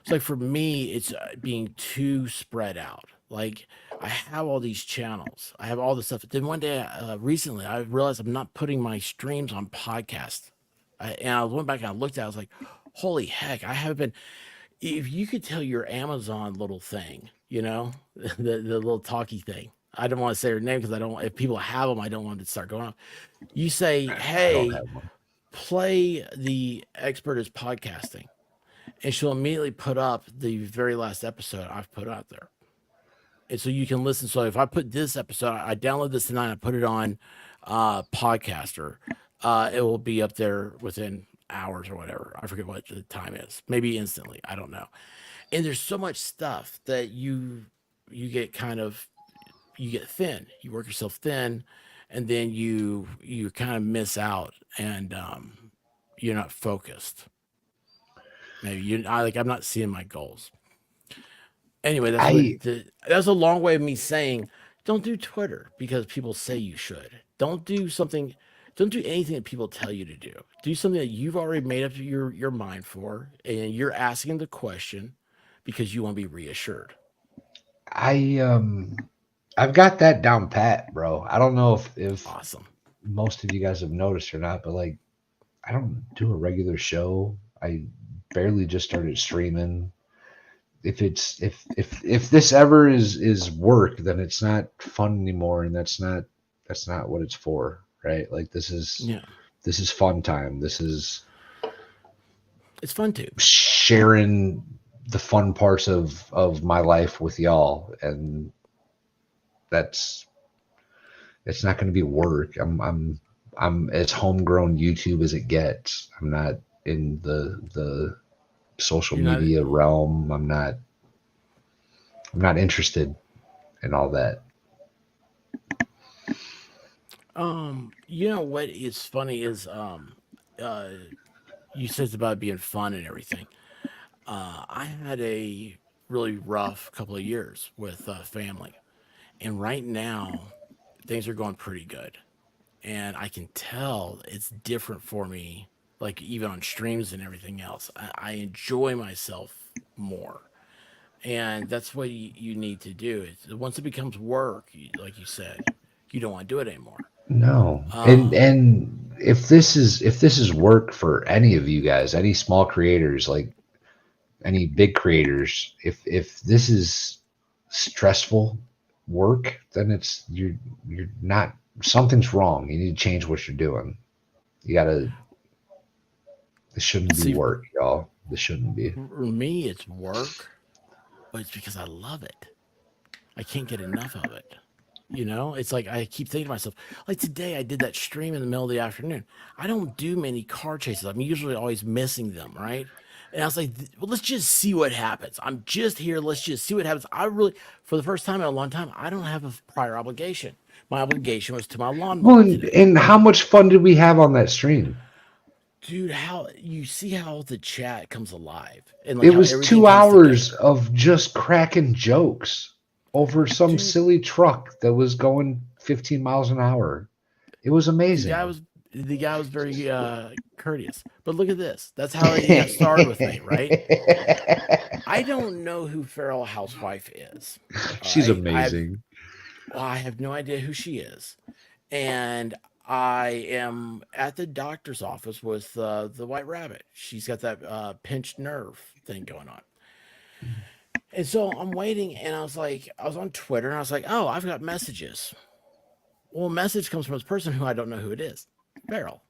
S1: It's for me, it's being too spread out. I have all these channels. I have all this stuff. Then one day, recently, I realized I'm not putting my streams on podcast. And I went back and I looked at it. I was like, holy heck, I haven't been. If you could tell your Amazon little thing, the little talkie thing. I don't want to say her name because I don't. If people have them, I don't want them to start going off. You say, hey, play the Expert is Podcasting. And she'll immediately put up the very last episode I've put out there. And so you can listen. So if I put this episode, I download this tonight, I put it on Podcaster, it will be up there within hours or whatever. I forget what the time is. Maybe instantly. I don't know. And there's so much stuff that you get you get thin. You work yourself thin, and then you kind of miss out, and you're not focused. Maybe I'm not seeing my goals. Anyway, that's a long way of me saying, don't do Twitter because people say you should. Don't do anything that people tell you to do. Do something that you've already made up your mind for, and you're asking the question because you want to be reassured.
S2: I've got that down pat, bro. I don't know if
S1: awesome
S2: most of you guys have noticed or not, but I don't do a regular show. I barely just started streaming. If this ever is work, then it's not fun anymore, and that's not what it's for, right? This is fun time. It's
S1: fun too.
S2: Sharing the fun parts of my life with y'all, and that's it's not going to be work. I'm as homegrown YouTube as it gets. I'm not in the social
S1: You're not.
S2: media realm. I'm not interested in all that.
S1: You know what is funny is uh, you said about being fun and everything. I had a really rough couple of years with family, and right now things are going pretty good, and I can tell it's different for me. Like even on streams and everything else, I enjoy myself more, and that's what you need to do. It's, once it becomes work, like you said, you don't want to do it anymore.
S2: No. And
S1: Um,
S2: and if this is work for any of you guys, any small creators, like any big creators, if this is stressful work, then you're not something's wrong. You need to change what you're doing. You gotta This shouldn't be
S1: See,
S2: work, y'all. This shouldn't be.
S1: for me, it's work, but it's because I love it. I can't get enough of it. You know, it's like I keep thinking to myself, like today I did that stream in the middle of the afternoon. I don't do many car chases. I'm usually always missing them, right? And I was like, well, let's just see what happens. I'm just here. Let's just see what happens. I really, for the first time in a long time, I don't have a prior obligation. My obligation was to my
S2: Well,
S1: lawnmower
S2: and,
S1: today.
S2: and how much fun did we have on that stream?
S1: Dude, how you see how the chat comes alive and like
S2: It
S1: how
S2: was
S1: everything
S2: 2
S1: comes
S2: hours
S1: together.
S2: of just cracking jokes over some
S1: Dude,
S2: silly truck that was going 15 miles an hour. It was
S1: the guy
S2: amazing.
S1: was the guy was very courteous. But look at this. That's how he got started with me, right? I don't know who Feral Housewife is. All
S2: She's
S1: right.
S2: amazing.
S1: I have no idea who she is. And I am at the doctor's office with the white rabbit. She's got that pinched nerve thing going on. And so I'm waiting, and I was on Twitter, and I was like, oh, I've got messages. Well, a message comes from this person who I don't know who it is, Feral.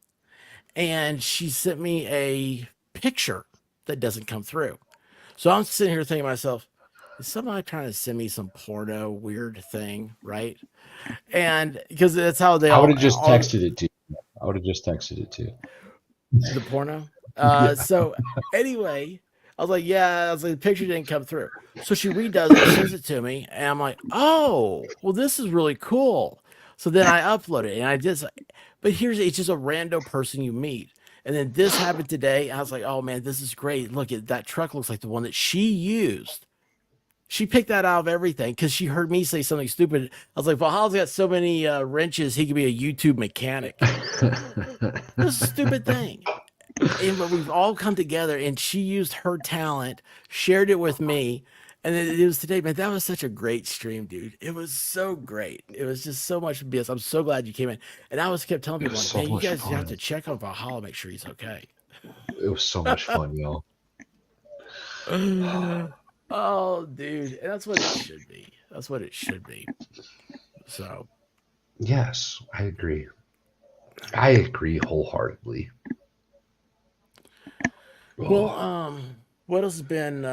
S1: And she sent me a picture that doesn't come through. So I'm sitting here thinking to myself, is somebody trying to send me some porno weird thing, right? And because that's how they
S2: I would have just
S1: all
S2: texted it to you. I would have just texted it to you.
S1: the porno.
S2: Yeah.
S1: So anyway, I was like, yeah, I was like, the picture didn't come through. So she redoes it, sends it to me, and I'm like, oh, well, this is really cool. So then I upload it, and I just, but it's just a rando person you meet. And then this happened today. I was like, oh man, this is great. Look at that truck looks like the one that she used. She picked that out of everything because she heard me say something stupid. I was like, Valhalla's got so many wrenches, he could be a YouTube mechanic. This stupid thing. And but we've all come together, and she used her talent, shared it with me, and then it was today, man. That was such a great stream, dude. It was so great. It was just so much BS. I'm so glad you came in. And I was kept telling
S2: It
S1: people,
S2: was
S1: like,
S2: so
S1: man, you
S2: much
S1: guys have to
S2: fun.
S1: check on Valhalla, make sure he's okay.
S2: It was so much fun, y'all.
S1: Oh, dude, and that's what it should be. That's what it should be. So,
S2: Yes, I agree. I agree wholeheartedly.
S1: well,
S2: Oh,
S1: what else has been?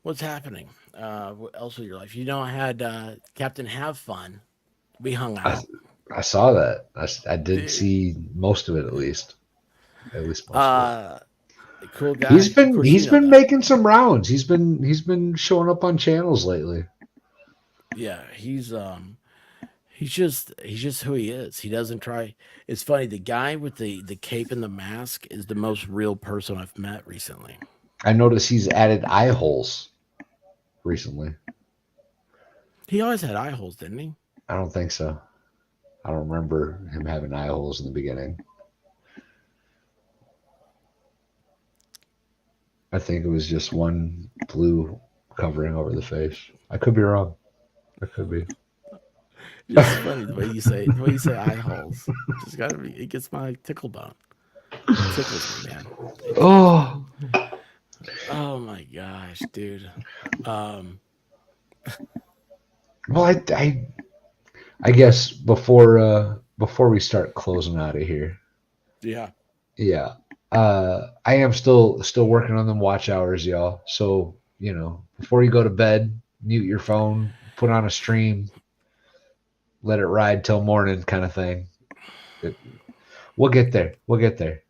S1: What's happening? What else with your life? You know, I had Captain Have Fun. We hung
S2: I,
S1: out.
S2: I saw that. I did
S1: Dude,
S2: see most of it at least. At least most of it.
S1: uh, cool
S2: He's
S1: guy. Of
S2: been
S1: course, you
S2: he's
S1: know
S2: been
S1: that.
S2: making some rounds. He's been showing up on channels lately.
S1: Yeah, he's just who he is. He doesn't try. It's funny. The guy with the cape and the mask is the most real person I've met recently.
S2: I noticed he's added eye holes recently.
S1: He always had eye holes, didn't he?
S2: I don't think so. I don't remember him having eye holes in the beginning. I think it was just one blue covering over the face. I could be wrong. I could be.
S1: Just funny the way you say eye holes. Just gotta be. It gets my tickle bone. It tickles me, man. It tickles me.
S2: Oh,
S1: Oh my gosh, dude. Um,
S2: well, I guess before we start closing out of here,
S1: yeah.
S2: yeah, I am still working on them watch hours, y'all. So before you go to bed, mute your phone, put on a stream, let it ride till morning kind of thing. We'll get there. We'll get there.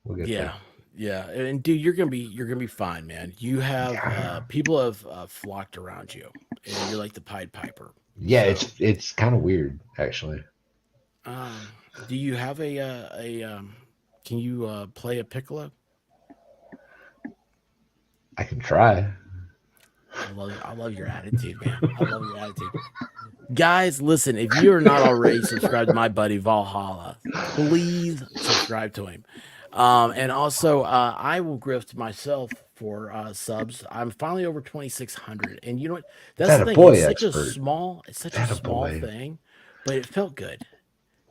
S2: We'll get
S1: Yeah. Yeah. And dude, you're gonna be fine, man. You have people have flocked around you, and you're like the Pied Piper.
S2: Yeah,
S1: So,
S2: it's kind of weird actually.
S1: do you have can you play a piccolo?
S2: I can try.
S1: I love your attitude, man. I love your attitude. Guys, listen, if you are not already subscribed to my buddy Valhalla, please subscribe to him. And also, I will grift myself for subs. I'm finally over 2,600, and you know what? That's
S2: That
S1: the
S2: a
S1: thing.
S2: boy
S1: It's such
S2: expert.
S1: a
S2: That a
S1: small
S2: boy.
S1: thing, but it felt good.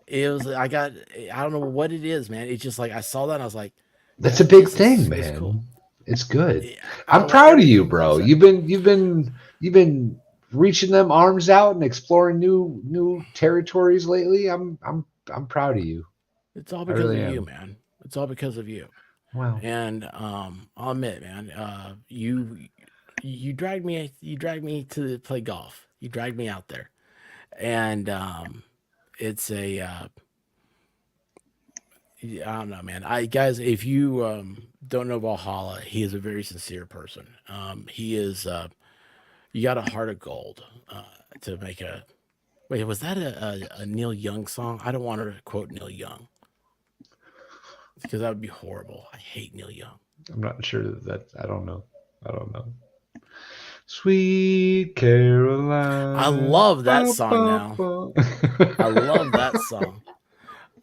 S1: It was. I don't know what it is, man. It's just like I saw that, and I was like,
S2: That's a big
S1: this
S2: thing,
S1: is cool.
S2: man. It's good.
S1: Yeah, I
S2: I'm
S1: don't know
S2: proud of you,
S1: everything
S2: bro.
S1: about it.
S2: You've been reaching them arms out and exploring new territories lately. I'm proud of you.
S1: It's all
S2: I
S1: because
S2: really
S1: of you,
S2: am.
S1: man. It's all because of you.
S2: Wow.
S1: And I'll admit, man, you dragged me to play golf. You dragged me out there, and it's a I don't know, man. I guys, if you don't know Valhalla, he is a very sincere person. He is you got a heart of gold to make a. Wait, was that a Neil Young song? I don't want to quote Neil Young because that would be horrible. I hate Neil Young.
S2: I'm not sure that I don't know. I don't know. Sweet Caroline.
S1: I love that
S2: Ba,
S1: song
S2: ba,
S1: now.
S2: ba.
S1: I love that song.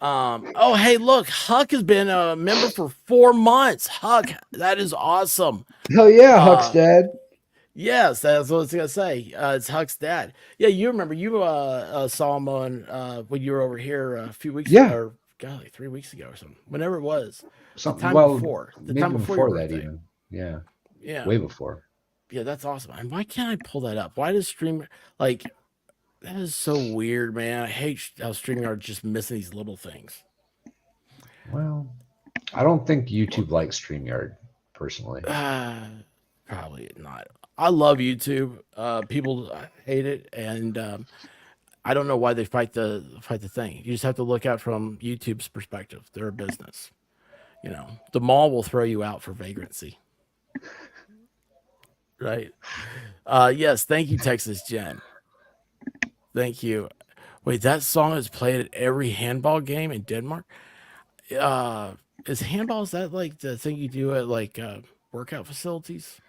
S1: Oh, hey, look, Huck has been a member for 4 months. Huck, that is awesome.
S2: Hell yeah, Huck's dad.
S1: Yes, that's what I was gonna say. It's Huck's dad. Yeah, you remember you saw him on when you were over here a few weeks
S2: Yeah.
S1: ago, or golly, 3 weeks ago or something. Whenever it was,
S2: Something
S1: time
S2: well,
S1: before, the
S2: maybe
S1: time before your
S2: that
S1: birthday.
S2: even. Yeah,
S1: Yeah,
S2: way before.
S1: yeah, that's awesome. And why can't I pull that up? Why does stream like that is so weird, man? I hate how streaming are just missing these little things.
S2: Well, I don't think YouTube likes StreamYard personally.
S1: Probably not. I love YouTube. People hate it, and I don't know why they fight the thing. You just have to look at from YouTube's perspective. They're a business. You know, the mall will throw you out for vagrancy. Right? Yes. Thank you, Texas Jen. Thank you. Wait, that song is played at every handball game in Denmark. Is handball, is that like the thing you do at like workout facilities,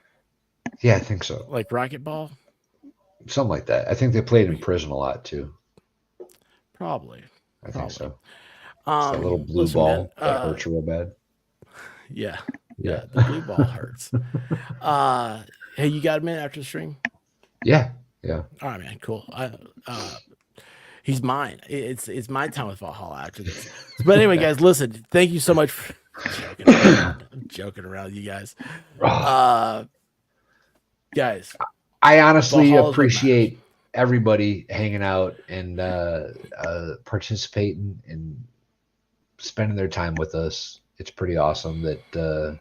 S2: Yeah, I think so.
S1: like racquetball?
S2: Something like that. I think they played in prison a lot too.
S1: Probably.
S2: I think so. It's
S1: Um,
S2: that little blue
S1: listen,
S2: ball
S1: man,
S2: that hurts real bad.
S1: yeah,
S2: Yeah.
S1: the blue ball hurts. Hey, you got a minute after the stream?
S2: Yeah. Yeah.
S1: All right, man, cool. He's mine. It's my time with Valhalla after this. But anyway, guys, listen. Thank you so much for joking around. I'm joking around, you guys. Guys,
S2: I honestly
S1: Valhalla's what
S2: appreciate everybody hanging out and participating and spending their time with us. It's pretty awesome that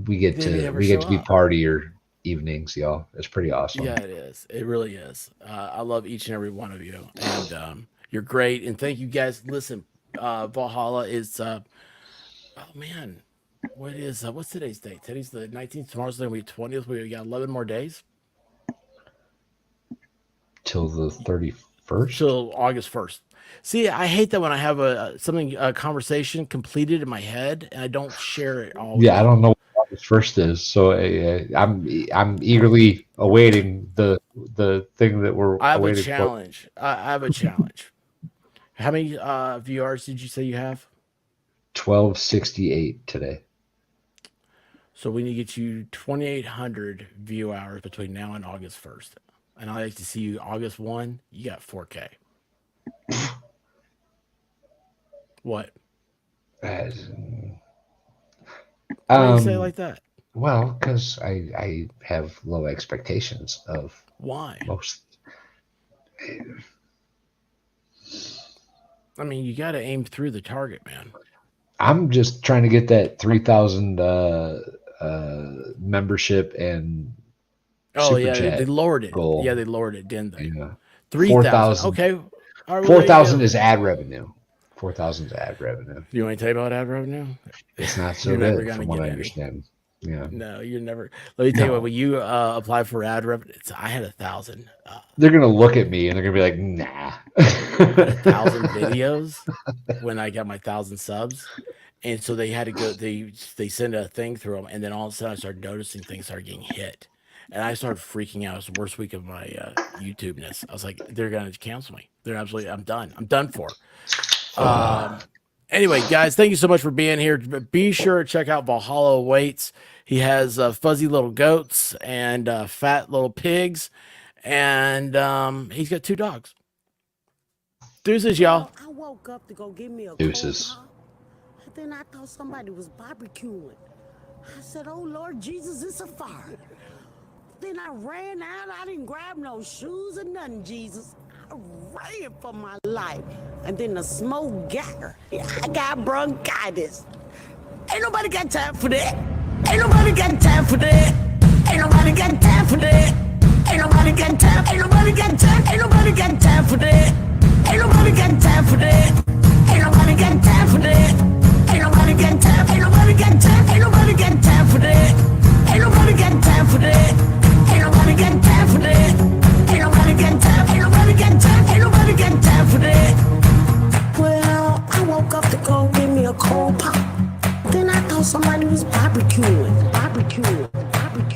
S2: we get
S1: They never
S2: to
S1: show
S2: be
S1: up.
S2: part of your evenings, y'all. It's pretty awesome.
S1: Yeah, it is. It really is. I love each and every one of you, and you're great. And thank you, guys. Listen, Valhalla is. Oh man, what's today's date? Today's the 19th. Tomorrow's gonna be 20th. We got 11 more days
S2: Till the 31st.
S1: till August 1st. See, I hate that when I have a conversation completed in my head and I don't share it all.
S2: Yeah, I don't know what August 1st is, so I'm eagerly awaiting the thing that we're
S1: I have a
S2: awaiting
S1: challenge. I have a challenge. How many VRs did you say you have?
S2: 1268 today.
S1: So we need to get you 2,800 view hours between now and August 1st. And I like to see you August 1, you got 4K. What? Why do you say it like that?
S2: Well, because I have low expectations of
S1: Why?
S2: most.
S1: I mean, you got to aim through the target, man.
S2: I'm just trying to get that 3,000 membership and
S1: Oh,
S2: super
S1: yeah,
S2: chat
S1: they lowered it.
S2: goal.
S1: Yeah, they lowered it, didn't they?
S2: Yeah.
S1: 3,000.
S2: 4,000.
S1: Okay. All right, well, there you
S2: 4,000
S1: go.
S2: is ad revenue. 4,000 is ad revenue.
S1: You want to tell you about ad revenue?
S2: It's not so
S1: You're never
S2: good
S1: gonna
S2: from what
S1: get
S2: I
S1: any.
S2: understand. Yeah.
S1: No, you're never. Let me tell you
S2: No.
S1: what. When you apply for ad revenue, I had 1,000.
S2: They're going to look at me and they're going to be like, nah.
S1: I had 1,000 videos when I got my 1,000 subs, and so they had to go. They send a thing through them, and then all of a sudden I started noticing things started getting hit, and I started freaking out. It was the worst week of my YouTube-ness. I was like, they're gonna cancel me. They're absolutely. I'm done. I'm done for. Anyway, guys, thank you so much for being here. Be sure to check out Valhalla Awaits. He has fuzzy little goats and fat little pigs, and he's got 2 dogs. Deuces, y'all.
S7: I woke up to go get me a
S2: Deuces.
S7: cold pop, and then I thought somebody was barbecuing. I said, "Oh Lord Jesus, it's a fire." Then I ran out. I didn't grab no shoes or nothing, Jesus. I ran for my life. And then the smoke got her. I got bronchitis. Ain't nobody got time for that. Ain't nobody got time for that. Ain't nobody got time for that. Ain't nobody got time. Ain't nobody got time. Ain't nobody got time for that. Ain't nobody got time for that. Ain't nobody got time for that. Ain't nobody got time. Ain't nobody got time. Ain't nobody got time for that. Ain't nobody got time for that. Ain't nobody got time for that. Ain't nobody got time. Ain't nobody got time. Ain't nobody got time for that. Well, I woke up to go get me a cold pop. Then I thought somebody was barbecuing.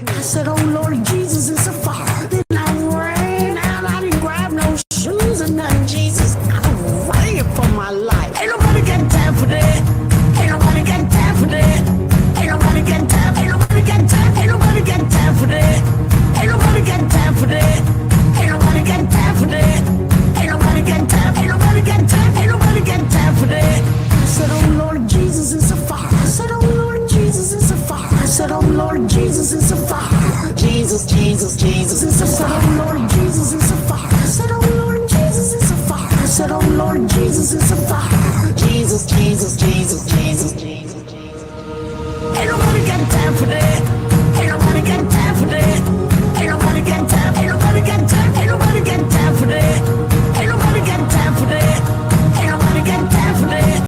S7: I said, "Oh Lord Jesus, it's a fire." Then I ran out. I didn't grab no shoes or nothing, Jesus. I ran for my life. Ain't nobody got time for that. Ain't nobody got time for that. Ain't nobody got time. Ain't nobody got time. Ain't nobody got time for that. Ain't nobody got time for that. Ain't nobody got time for that. Ain't nobody got time. Ain't nobody got time. Ain't nobody got time for that. I said, "Oh Lord Jesus, it's a fire." I said, "Oh Lord Jesus, it's a fire." I said, "Oh Lord Jesus, it's a fire." Jesus, Jesus, Jesus, it's a fire. "Oh Lord Jesus, it's a fire." I said, "Oh Lord Jesus, it's a fire." I said, "Oh Lord Jesus, it's a fire." Jesus, Jesus, Jesus, Jesus, Jesus.